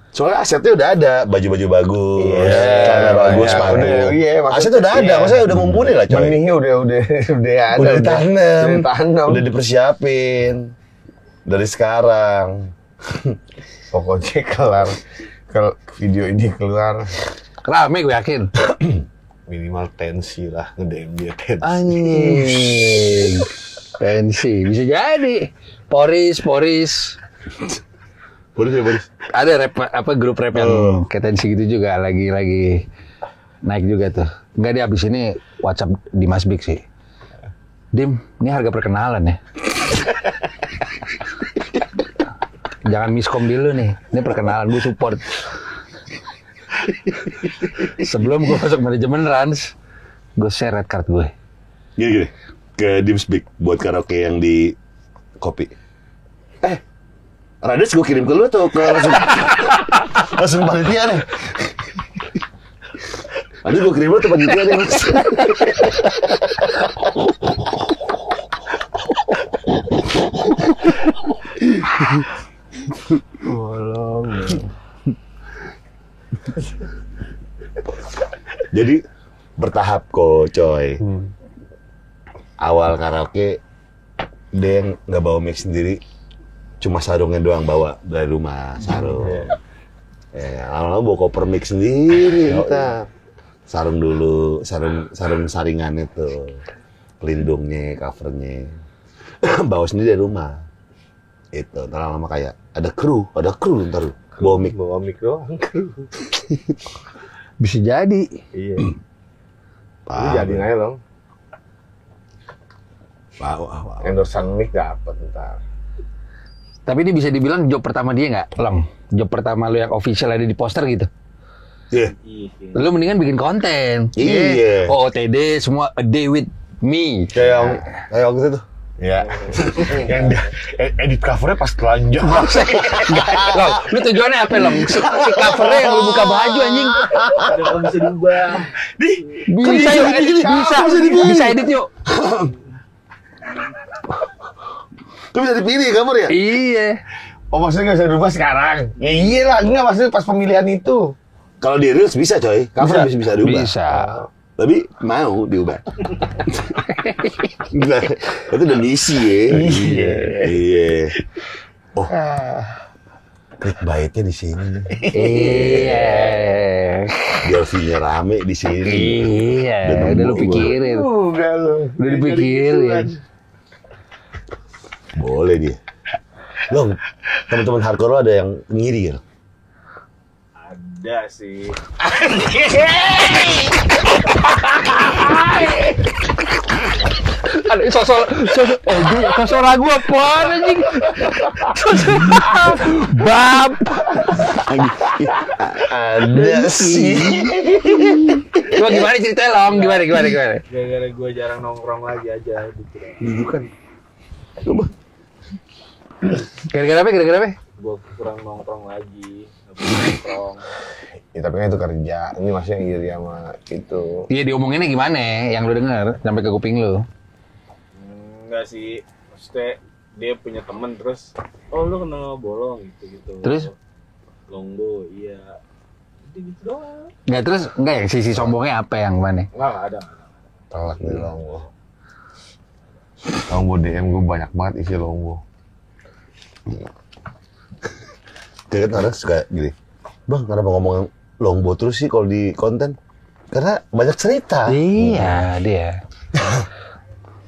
Soalnya asetnya udah ada, baju-baju bagus, celana bagus, sepatu. Iya, asetnya udah ada, maksudnya udah mumpuni lah coy. Benihnya udah ada. Udah ditanam, udah udah dipersiapin dari sekarang. Pokoknya kelar video ini keluar rame gue yakin. minimal tensi lah, nge-DM dia tensi. Anjing. Tensi bisa jadi. Poris. Ada grup rap yang kayak tensi gitu juga lagi naik juga tuh. Enggak, dia abis ini WhatsApp di Mas Big sih. Dim, ini harga perkenalan ya. Jangan miskom dulu nih. Ini perkenalan, gue support. Sebelum gue masuk manajemen Rans, gue share red card gue. Gini, ke Dimsbik buat karaoke yang di kopi. Rades gue kirim ke lu atau ke langsung panitia nih? Rades gue kirim lu atau panitia nih? Jadi bertahap kok coy. Awal karaoke dia nggak bawa mic sendiri, cuma sarungnya doang bawa dari rumah sarung. Lama-lama bawa koper mic sendiri. Ntar sarung dulu, sarung saringan itu, pelindungnya, covernya bawa sendiri dari rumah. Itu lama-lama kayak ada kru ntar bawa mic doang. Bisa jadi. Iya. Ini jadi aja dong. Wow. Endorsan mic dapet ntar. Tapi ini bisa dibilang job pertama dia nggak, Long? Job pertama lu yang official ada di poster gitu. Iya. Lu mendingan bikin konten. Iya. OOTD semua a day with me. Kayak waktu itu tuh. Ya. Yang edit covernya pas telanjang. Long, lu tujuannya apa, Long? Si covernya yang lu buka baju anjing. Ada bisa diubah. Bisa edit yuk. Itu bisa dipilih kamu ya? Iya. Oh maksudnya nggak bisa dirubah sekarang? Ya iyalah, enggak maksudnya pas pemilihan itu. Kalau di Reels bisa coy, cover bisa diubah. Bisa. Tapi mau diubah. Itu udah misi ya. Iya. Oh. Clickbaitnya di sini. Iya. Biar view-nya rame di sini. Iya. Udah lu pikirin. Udah dipikirin. Boleh dia. Long, teman-teman hardcore lo ada yang ngiri ya? Ada sih. Ada sosok ragu apaan anjing? Bab. Ada sih. Coba gimana ceritanya, Long? Gimana? Gara-gara gue jarang nongkrong lagi aja gitu. Bukan. Coba. Gara-gara apa? Gue kurang nongkrong lagi. Nggak bisa nongkrong. Ya, tapi kan itu kerja. Ini maksudnya iri sama itu. Iya, diomonginnya gimana? Yang lu denger sampai ke kuping lu. Enggak sih. Maksudnya dia punya temen terus, oh lu kenal bolong gitu. Terus? Longbo, iya. Gitu doang. Enggak ya, sisi sombongnya apa yang mana? Enggak ada. Telak nih Longbo. Longbo DM gue banyak banget isi Longbo. Dia kan orang suka gini, Bang, kenapa ngomong Longbo terus sih kalau di konten? Karena banyak cerita. Iya, dia.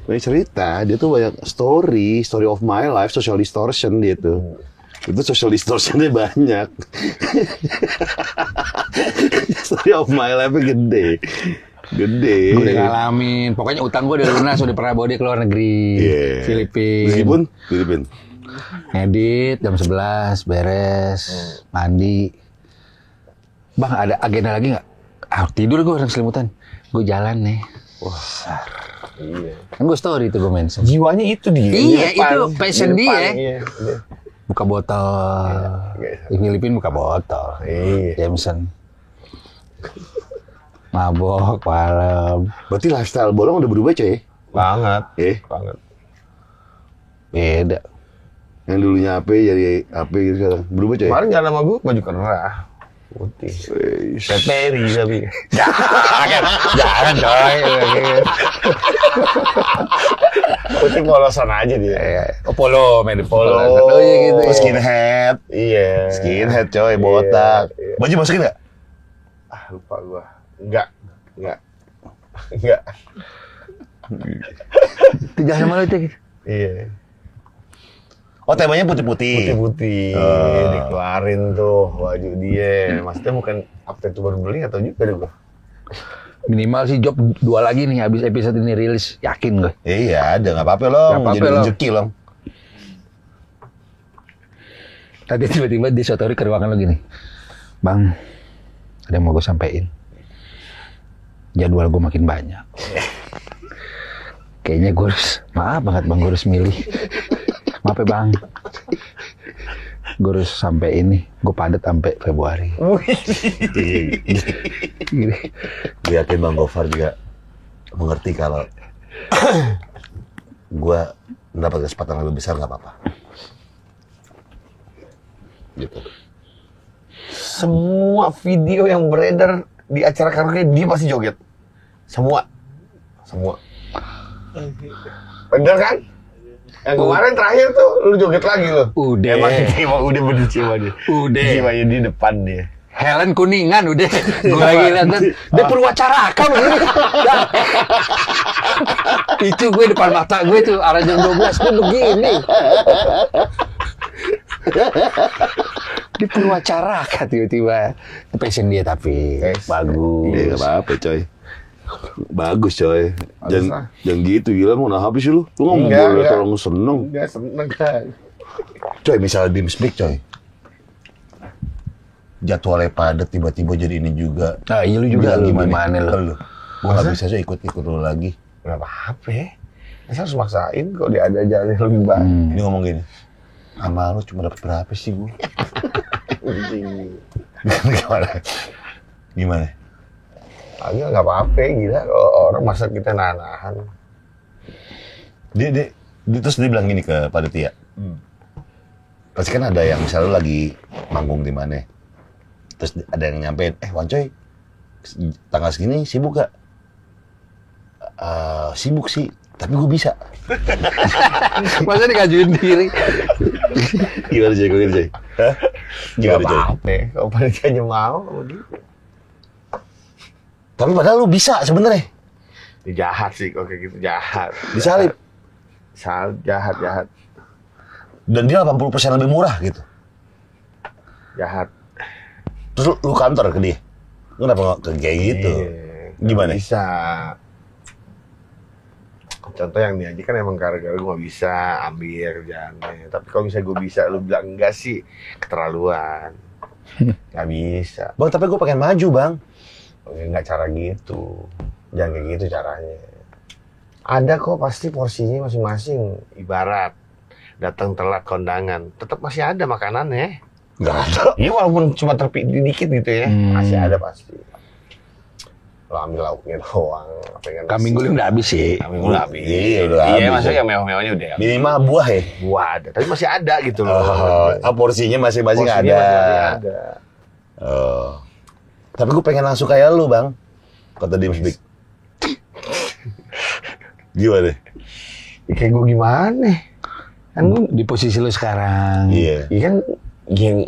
Banyak cerita, dia tuh banyak story of my life, social distortion dia tuh. Itu social distortionnya banyak. Story of my life-nya gede. Gue udah ngalamin. Pokoknya utang gue udah lunas, udah pernah bawa dia ke luar negeri. Filipina. Meskipun Filipina. Ngedit jam 11, beres, mandi. Bang, ada agenda lagi nggak? Tidur gue orang selimutan. Gue jalan nih. Wah. Iya. Kan gue story itu gue mention. Jiwanya itu dia. Iya, itu passion dia. Iya. Buka botol. Di Filipina buka botol. Iya. Jameson. Mabok, malam. Berarti lifestyle bolong udah berubah coy? Banget. Banget. Beda. Yang dulunya AP jadi AP gitu sekarang. Berubah coy? Kemarin jalan sama gue baju kerah. Putih. Peteri tapi. Jangan coy. Putih polosan aja dia. Polo, main di polo. Polo. Oh iya gitu. Oh, skinhead. Iya. Skinhead coy, botak. Iya. Baju masukin nggak? Ah, lupa gua. Enggak. Jangan sama lu itu. Iya. Oh, temanya putih-putih. Putih-putih. Dikeluarin tuh baju dia. Maksudnya bukan update tuh baru beli atau juga deh gua. Minimal sih job 2 lagi nih habis episode ini rilis, yakin gue. Iya, ada nggak apa-apa loh. Jadi rezeki loh. Tadi tiba-tiba di suatu hari ke ruangan lo gini, Bang, ada yang mau gue sampein. Jadwal gue makin banyak. Kayaknya gue harus, maaf banget Bang, gue harus milih. Maaf ya Bang. Gue harus sampai ini, gue padat sampai Februari. Gue yakin Bang Gofar juga mengerti kalau gue mendapat kesempatan lebih besar nggak apa-apa. Gitu. Semua video yang beredar di acara karaoke dia pasti joget. Semua. Bener kan? Yang kemarin terakhir tuh lu joget lagi lu. Udah. Emang udah bener jiwanya. Udah. Jiwanya di depan dia. Helen Kuningan udah. Gue lagi lihat dia Purwacaraka begini. Itu gue depan mata gue tuh arah jam 12 gue begini. Di Purwacaraka tiba-tiba. Passion dia tapi bagus. Iya, nggak apa-apa coy. Bagus coy. Jangan gitu gila mau habis lu. Lu ngomong boleh tolong seneng. Enggak seneng kan. Coy, misalnya di Speak coy. Jadwalnya padat tiba-tiba jadi ini juga. Nah, iya lu juga lu gimana lu? Gua nggak bisa ikut lu lagi. Nggak apa-apa ya. Masa harus maksain kalau dia ada jalan yang lebih baik. Ini ngomong gini. Sama lu cuma dapat berapa sih gua? Gimana? Agak nggak apa-apa gila kalau orang masa kita nahan. Dia terus dia bilang gini ke panitia. Pasti kan ada yang misalnya lagi manggung di mana. Terus ada yang nyampein, Wancoy, tanggal segini sibuk gak? Sibuk sih, tapi gue bisa. Masa dikajuin diri? Gimana Coy? Gimana Coy? Gak apa-apa kalau panitianya mau. Tapi padahal lu bisa sebenarnya. Jahat sih kalau kayak gitu, jahat. Disalip. Jahat. Dan dia 80% lebih murah gitu. Jahat. Terus lu kantor ke dia? Lu kenapa nggak kayak gitu? Gimana? Bisa. Contoh yang ini aja kan emang gara-gara gue gak bisa ambil kerjaannya. Tapi kalau misalnya gue bisa, lu bilang enggak sih, keterlaluan. Gak bisa. Bang, tapi gue pengen maju, Bang. Nggak cara gitu. Jangan kayak gitu caranya. Ada kok pasti porsinya masing-masing. Ibarat datang telat kondangan, tetap masih ada makanannya. Nggak ada. Iya, walaupun cuma terpilih dikit gitu ya, masih ada pasti. Lo ambil lauknya doang. Kambing guling udah habis sih. Kambing guling udah habis. Iya, udah Iya, habis, maksudnya ya. yang mewah-mewahnya udah. Minimal buah ya? Buah ada, tapi masih ada gitu loh. Porsinya masing-masing ada. Porsinya masing-masing ada. Oh. Tapi gue pengen langsung kayak lu, Bang. Kata Dims Big. Gimana? Ya, kayak gue gimana? Kan gue Di posisi lu sekarang. Iya. iya kan gini.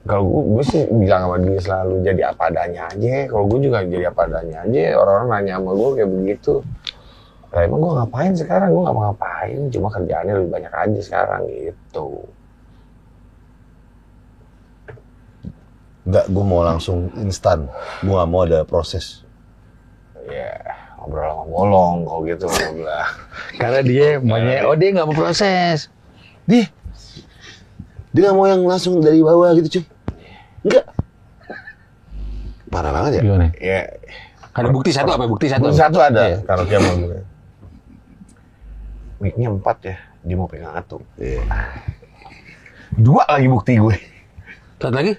Kalau gue sih bilang sama dia selalu jadi apa adanya aja. Kalau gue juga jadi apa adanya aja. Orang-orang nanya sama gue kayak begitu. Lah emang gue ngapain sekarang? Gue nggak mau ngapain. Cuma kerjaannya lebih banyak aja sekarang gitu. Enggak, gue mau langsung instan. Gue gak mau ada proses. Ya ngobrol sama bolong kalau gitu. Gue bilang. Karena dia maunya, dia nggak mau proses. Dia gak mau yang langsung dari bawah gitu, cuy. Enggak. Parah banget ya? Gimana? Ya Ada bukti satu apa? Bukti satu? bukti satu ada. Iya. Kalau dia mau gue. Mic-nya 4 ya. Dia mau pegang satu. Iya. 2 lagi bukti gue. Satu lagi?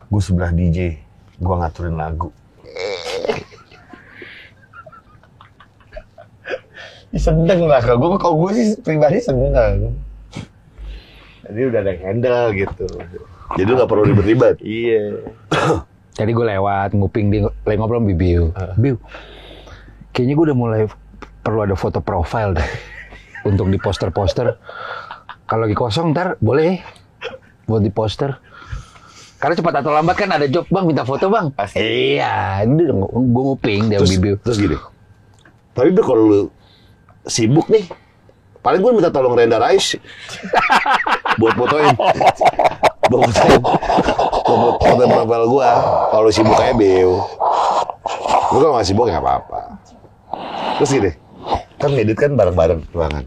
Gue sebelah DJ, gue ngaturin lagu. Seneng lah, kalau gue sih pribadi seneng. Jadi udah ada yang handle gitu. Jadi lu gak perlu ribet-ribet. Iya. Tadi gue lewat, nguping dia lagi ngobrol sama Biu. Biu, kayaknya gue udah mulai perlu ada foto profile deh. Untuk di poster-poster. Kalau lagi kosong ntar boleh buat di poster. Karena cepat atau lambat kan ada job, Bang, minta foto, Bang. Pasti. Iya, gue nguping dia Terus, Biu. terus gini. Tapi Bil, kalau lu sibuk nih, paling gue minta tolong Renda Rais buat fotoin. Buat fotoin profil gue. Kalau sibuk kayak Bil. Gue kalau nggak sibuk ya nggak apa-apa. Terus gini, kan ngedit kan bareng-bareng ruangan.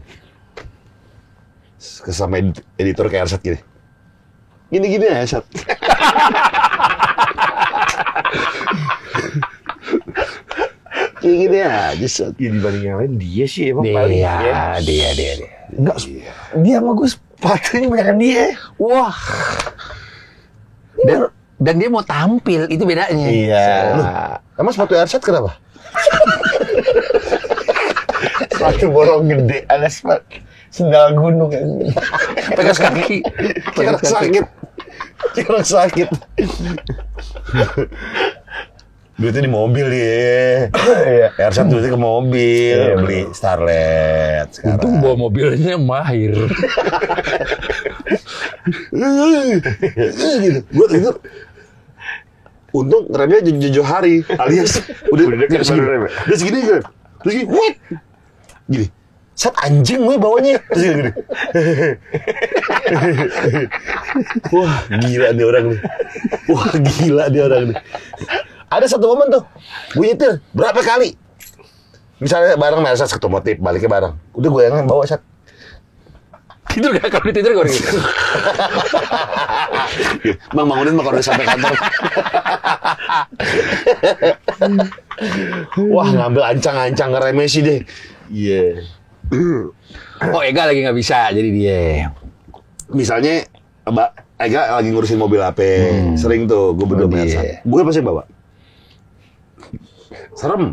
Kesama editor kayak Arsat gini. Gini-gini ya, Arsat. Kayak gini aja, Sat. Ya dibanding yang lain dia sih emang Dia, paling dia. Enggak, dia sama gue sepatunya banyak dia. Wah. Dan dia mau tampil, itu bedanya. Iya. Emang sepatu Arsat kenapa? Sepatu borong gede, ada sepatu sendal gunung kan. Pegas kaki. Kayak orang sakit. Kayak orang sakit. Duitnya di mobil dia. Iya. Arsat duitnya ke mobil, beli Starlet sekarang. Untung bawa mobilnya mahir. Gitu. Gue itu untung remnya Jojo Hari alias udah dekat segini. baru rem. Udah segini kan. Terus gini, wait. Gini. Sat anjing gue bawanya. Terus gini. Wah, gila dia orang nih. Wah, gila dia orang nih. Ada satu momen tuh, gue nyetir berapa kali. Misalnya bareng Mercedes ke otomotif, baliknya bareng. Udah gue yang bawa, Sat. Tidur gak? Kalau tidur gue gitu. Bang bangunin mah kalau udah sampai kantor. Wah, ngambil ancang-ancang ngeremeh sih deh. Iya. Oh, Ega lagi nggak bisa, jadi dia. Misalnya Mbak Ega lagi ngurusin mobil HP. Sering tuh gue berdua iya. Mercedes. Gue pasti bawa. Serem.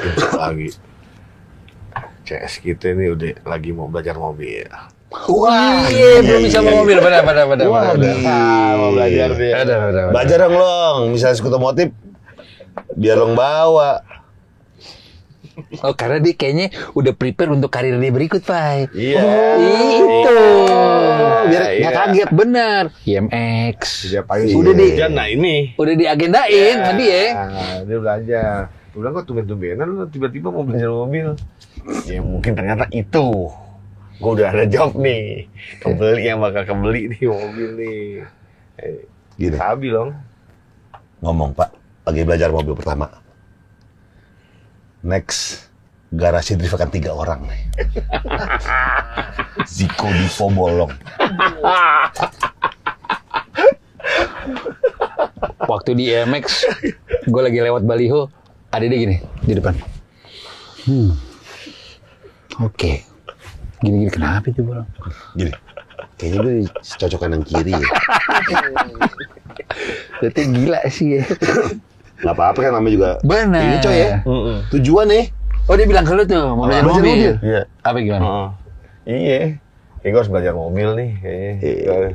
Itu lagi. CS kita ini udah lagi mau belajar mobil. Wah, belum bisa bawa mobil. Pada. Wah, mau belajar dia. Ada. Belajar dong, Long. Misalnya skutomotif, biar Long bawa. Oh, karena dia kayaknya udah prepare untuk karir dia berikut, Pak. Iya. Itu. Biar Iya. nggak kaget. Bener. IMX. Dia pagi Udah di- nah ini. Udah diagendain tadi ya. Nah, dia belajar. Udah kok tumben-tumbenan lu tiba-tiba mau belajar mobil. Ya mungkin ternyata itu. Gue udah ada job nih. Kebeli yang bakal kebeli nih mobil nih. Gini. Sabi dong. Ngomong, Pak. Lagi belajar mobil pertama. Next. garasi driverkan 3 orang nih. Ziko Divo bolong. Waktu di IMX, gue lagi lewat baliho, ada dia gini di depan. Oke. Gini-gini kenapa itu bolong? Gini. Kayaknya gue cocok kanan kiri ya. Berarti gila sih ya. Gak apa-apa kan namanya juga. Benar. Ini coy ya. Tujuan nih. Oh dia bilang ke lu tuh, mau belajar mobil. Iya. Apa gimana? Iya. Kayak gue harus belajar mobil nih kayaknya.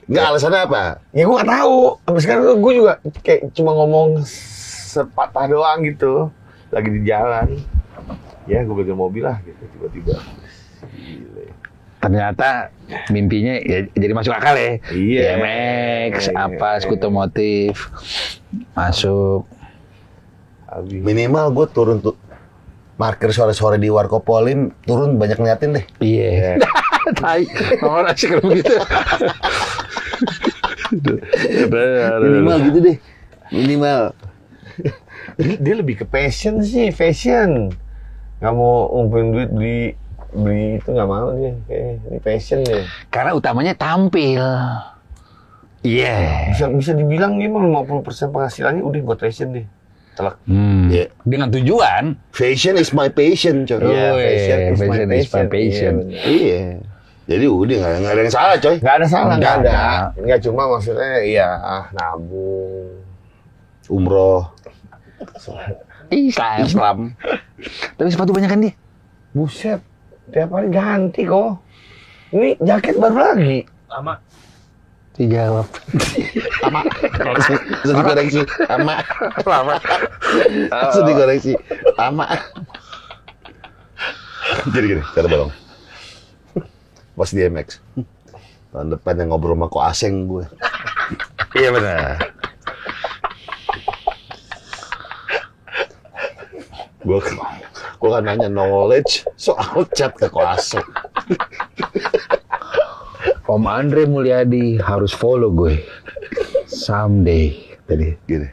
Nggak, alasannya apa? Ya gue gak tahu. Sampai sekarang gue juga kayak cuma ngomong sepatah doang gitu. Lagi di jalan. Ya gue belajar mobil lah gitu tiba-tiba. Gila. Ternyata mimpinya ya jadi masuk akal ya. Iya. IMX, apa, skutomotif, masuk. Minimal gue turun tuh parkir sore-sore di Warkopolin, turun banyak ngeliatin deh. Iya. Tai, orang asik kalau begitu. Minimal gitu deh. Minimal. Dia lebih ke passion sih, fashion. Nggak mau ngumpulin duit beli itu nggak mau dia. Kayak ini passion deh. Karena utamanya tampil. Iya. Bisa dibilang dia mah 50% penghasilannya udah buat fashion deh. Telak. Yeah. Dengan tujuan. Fashion is my passion, coy. Iya, fashion is my passion. passion. Iya. Jadi udah nggak ada yang salah, coy. Nggak ada salah, nggak Nggak ada. ada. Nggak cuma maksudnya ya nabung. Umroh. Islam. Tapi sepatu banyak kan dia? Buset, tiap hari ganti kok. Ini jaket baru lagi. Lama. Dijawab. Langsung dikoreksi. Ama. Lama. Langsung dikoreksi. Ama. Jadi gini, kata Balong. Pas di MX. Tahun depan yang ngobrol sama Ko Aseng gue. Iya benar. Gue kan nanya knowledge soal chat ke Ko Aseng. Om Andre Mulyadi harus follow gue. Someday. Tadi. Gini.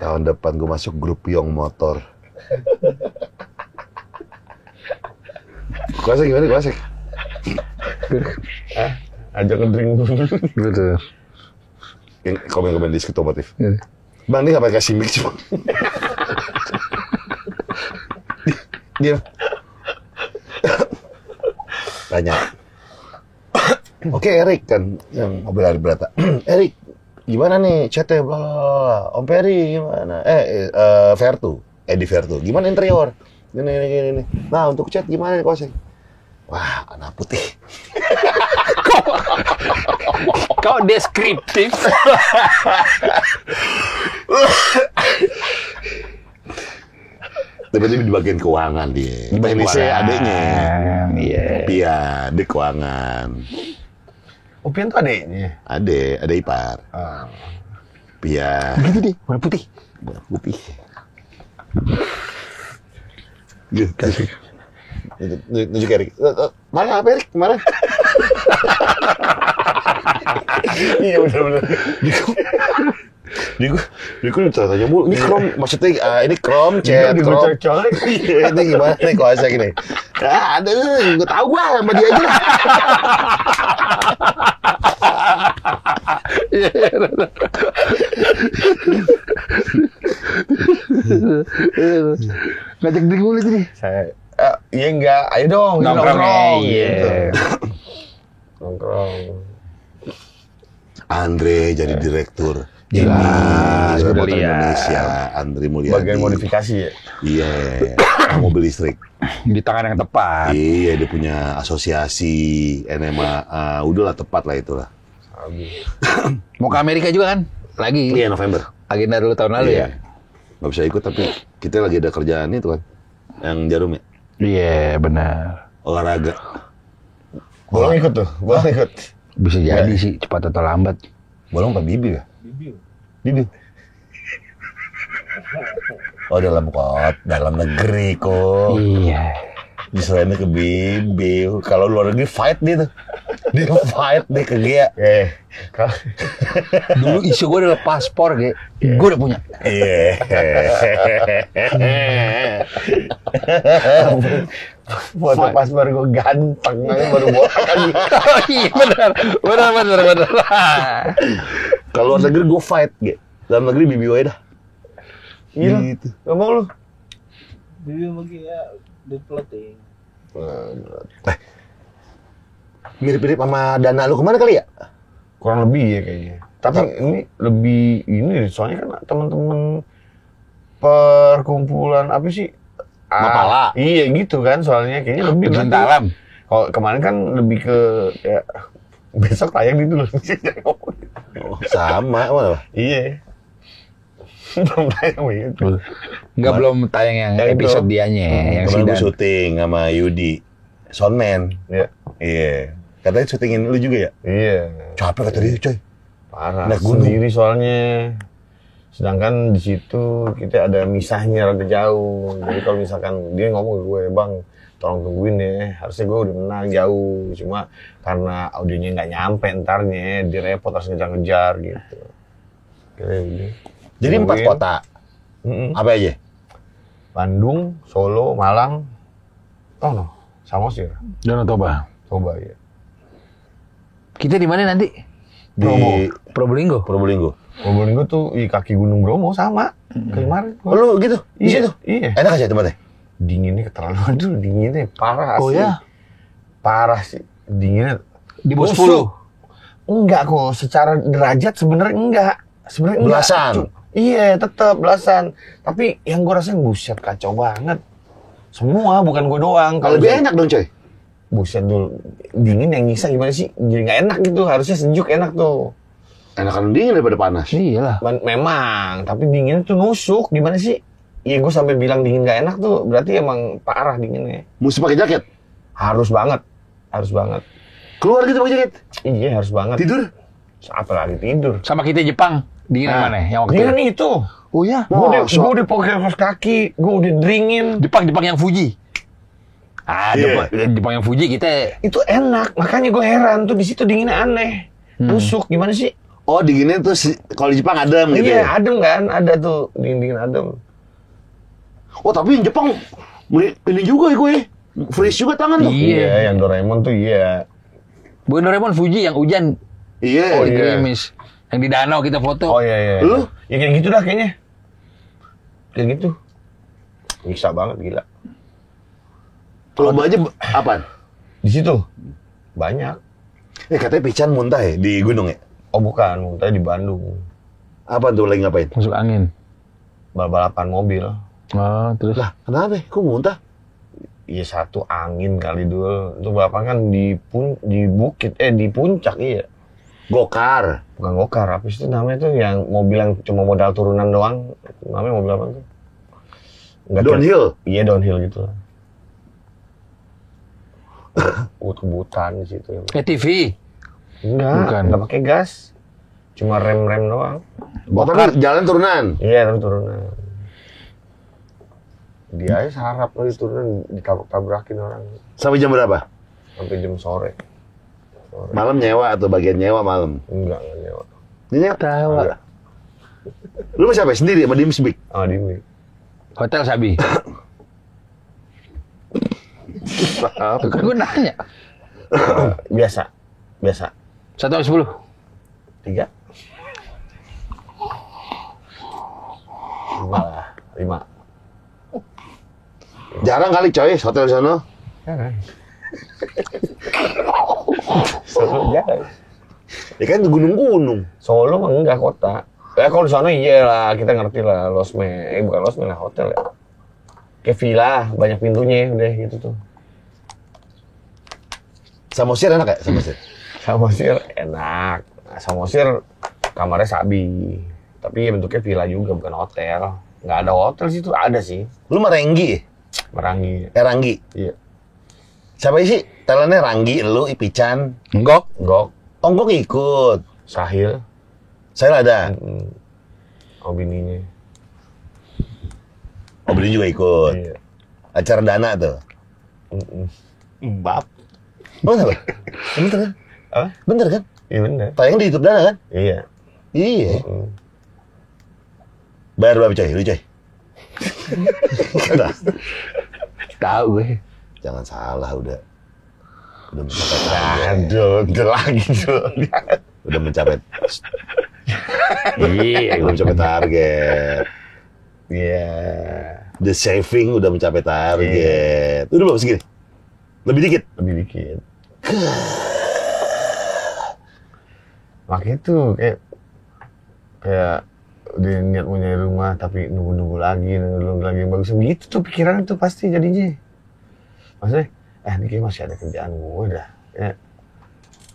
Tahun depan gue masuk grup Yong Motor. Ko Aseng gimana, Ko Aseng? Ajak ngedrink dulu. Betul. Yang komen-komen di skutomotif. Bang, ini ngapain kasih mic cuma? Diam. Tanya. Oke, Erik kan yang mobil hari berata. Erik, gimana nih chatnya? Bla bla bla. Om Peri gimana? Vertu, Edi Vertu. Gimana interior? Gini. Nah, untuk chat gimana nih, Koseng? Wah, anak putih. Kau deskriptif. Tiba-tiba di bagian keuangan dia. Teknisnya adeknya. Iya. Pia, di keuangan. Pian tuh adeknya. Ada ipar. Pia. Gitu deh, warna putih. Warna putih. Gitu. Nunjuk Erik. Mana apa Erik? Mana? Iya benar-benar. Dia gue tanya mulu, ini Chrome, maksudnya ini Chrome, chat, Chrome. Ini gimana nih kuasa gini? Ada, gue tahu gue sama dia aja. Ngajak drink mulu tadi. Iya enggak, ayo dong Nongkrong. Iya. Gitu. Nongkrong. Andre jadi direktur. Jelas, Ini udah Motor lihat. Indonesia, Andre Mulyadi. Bagian modifikasi ya. Iya, mobil listrik. Di tangan yang tepat. Iya, dia punya asosiasi NMA. Udahlah tepat lah itulah. Mau ke Amerika juga kan? Lagi. Iya, November. Agenda dulu tahun lalu ya? Nggak bisa ikut tapi kita lagi ada kerjaan itu kan. Yang Jarum ya. Iya, benar. Olahraga. Bolong ikut tuh, bolong ikut. Bisa jadi sih, cepat atau lambat. Bolong apa bibir ya? Bibir. Oh dalam negeri kok. Iya. Diserahinnya ke bibir. Kalau luar negeri fight dia tuh. Dia fight deh ke Gea. Dulu isu gue adalah paspor, gue udah punya. Iya. Foto paspor gue ganteng, baru bawa lagi. Oh iya benar. Kalau luar negeri gue fight, Ge. Dalam negeri BBW dah. Iya. Gitu. Gak mau lu? Dia bagi ya di plotting. Mirip-mirip sama Dana lu kemana kali ya? Kurang lebih ya kayaknya. Tapi ini lebih ini soalnya kan teman-teman perkumpulan apa sih? Mapala. Iya gitu kan soalnya kayaknya lebih Pecinta alam. Kalau kemarin kan lebih ke ya besok tayang di dulu. Oh, sama mana? Iya. Belum tayang begitu. Enggak belum tayang yang Yang itu. episode dianya yang Kemarin gue sidang. syuting sama Yudi, soundman. Iya. Iya. Katanya syutingin lu juga ya? Iya. Capek kata dia, coy. Parah. Naik gunung. Sendiri soalnya. Sedangkan di situ kita ada misahnya rada jauh. Jadi kalau misalkan dia ngomong ke gue, "Bang, tolong tungguin ya. Harusnya gue udah menang jauh. Cuma karena audionya nggak nyampe entarnya, dia repot harus ngejar-ngejar gitu." Kira udah. Jadi 4 Tungguin. kota. Apa aja? Bandung, Solo, Malang, no, Samosir. Danau Toba. Coba ya. Kita di mana nanti? Di Probolinggo. Probolinggo. Probolinggo tuh di kaki Gunung Bromo sama kayak kemarin. Oh, lu gitu? Di Iya, situ? iya. Enak aja tempatnya? Dinginnya keterlaluan dulu, dinginnya parah Oh asli. ya? Parah sih, dinginnya. Di bawah Busuk. 10. Enggak kok, secara derajat sebenarnya enggak. Sebenarnya enggak. Belasan? Iya, tetap belasan. Tapi yang gue rasain buset kacau banget. Semua, bukan gue doang. Kalau lebih enak dong, coy. Buset dulu, dingin yang nyisa gimana sih? Jadi nggak enak gitu, harusnya sejuk enak tuh. Enakan dingin daripada panas. Iyalah. Memang, tapi dinginnya tuh nusuk, gimana sih? Iya, gue sampai bilang dingin nggak enak tuh, berarti emang parah dinginnya. Mesti pakai jaket. Harus banget, harus banget. Keluar gitu pakai jaket. Iya, harus banget. Tidur. Apalagi tidur. Sama kita Jepang. Dingin yang mana? Yang waktu Dinginan itu. Oh ya? Gue udah pakai kaos kaki, gue udah dringin. Jepang yang Fuji. Iya. Jepang yang Fuji kita Itu enak, makanya gue heran tuh di situ dinginnya aneh. Nusuk, gimana sih? Oh, dinginnya tuh kalau di Jepang adem gitu Iya, ya? adem kan? Ada tuh dingin adem. Oh, tapi yang Jepang ini juga ya gue. Freeze juga tangan tuh. Iya. Yang Doraemon tuh iya. Bukan Doraemon, Fuji yang hujan. Iya. Oh, iya. gerimis. Yang di danau kita foto. Oh iya. Lu? Ya kayak gitu dah kayaknya. Kayak gitu. Bisa banget gila. Lomba aja apaan? Di situ banyak. Katanya Pican muntah ya di gunung ya? Oh bukan, muntah di Bandung. Apa tuh lagi ngapain? Masuk angin. Balapan mobil. Oh, terus. Lah, kenapa? Kok muntah? Iya satu angin kali dulu. Itu balapan kan di bukit, di puncak iya. Gokar. Bukan gokar, apa sih itu namanya tuh yang mobil yang cuma modal turunan doang. Namanya mobil apa tuh? Downhill? Iya downhill gitu lah. Ubut-ubutan di situ. TV. Enggak, enggak pakai gas. Cuma rem-rem doang. Tapi jalan turunan. Iya, turunan. Dia aja sarap lagi turunan ditabrak-tabrakin orang. Sampai jam berapa? Sampai jam sore. Malam nyewa atau bagian nyewa malam? Enggak nyewa. Ini nyewa? Enggak. Lu sama siapa? Sendiri sama Dimsbik? Ah, Dimi. Hotel Sabi. Kan gue nanya. Biasa. 1/10. 3. 5 lah. 5. Jarang kali coy, hotel sana. Solo jarang. Ya kan gunung-gunung. Solo mah enggak kota. Ya kalau di sana iya lah, kita ngerti lah losme. Bukan losme lah, hotel ya. Kayak villa, banyak pintunya udah gitu tuh. Samosir enak ya? Samosir? Samosir enak. Nah, Samosir kamarnya Sabi. Tapi bentuknya villa juga, bukan hotel. Nggak ada hotel sih, itu ada sih. Lu sama Renggi? Meranggi. Ranggi? Iya. Siapa sih? Talentnya Ranggi, lu, Ipican. Enggak. Gok, Onggok ikut. Sahil, Saya ada. oh bininya. Oh, beli juga ikut. Iya. Acara Dana tuh. Mbap. Oh, kenapa? Bener kan? Apa? Bener kan? Iya bener. Tayang di YouTube Dana kan? Iya. Iya. Bayar berapa coy? Lu coy? Nah, Tahu gue. jangan salah udah mencapai target. Aduh, udah lagi tuh. Udah mencapai. Iya, Udah mencapai target. Iya. The saving udah mencapai target. Udah belum segini? Lebih dikit? Lebih dikit. Makanya tuh kayak udah niat mau nyari rumah tapi nunggu lagi yang bagus begitu tuh pikiran tuh pasti jadinya. Maksudnya, ini kayak masih ada kerjaan gue dah. Ya,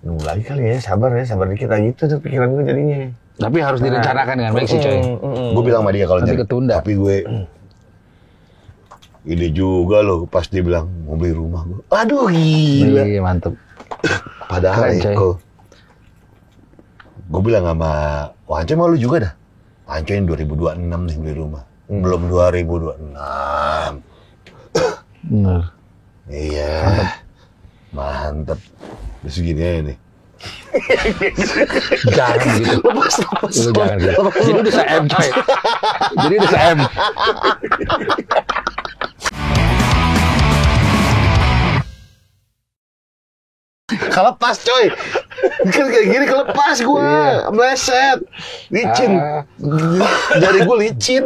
nunggu lagi kali ya, sabar dikit lagi gitu tuh pikiran gue jadinya. Tapi harus direncanakan dengan baik sih coy. Gue bilang sama dia kalau Nanti nyari, ketunda. tapi gue ide juga loh pas dia bilang mau beli rumah gue. Aduh gila. Iya, mantep. Padahal Keren, coy. Eko, gue bilang sama Wancoy mau lu juga dah. Wancoy yang 2026 nih beli rumah. Belum 2026. Bener. Iya. Mantep. Terus gini aja nih. Jangan gitu. Lepas. Lu jangan gitu. Jadi udah se-M coy. Jadi udah se-M. Kelepas coy. Kan kayak gini kelepas gue. Meleset. Licin. Jari gue licin.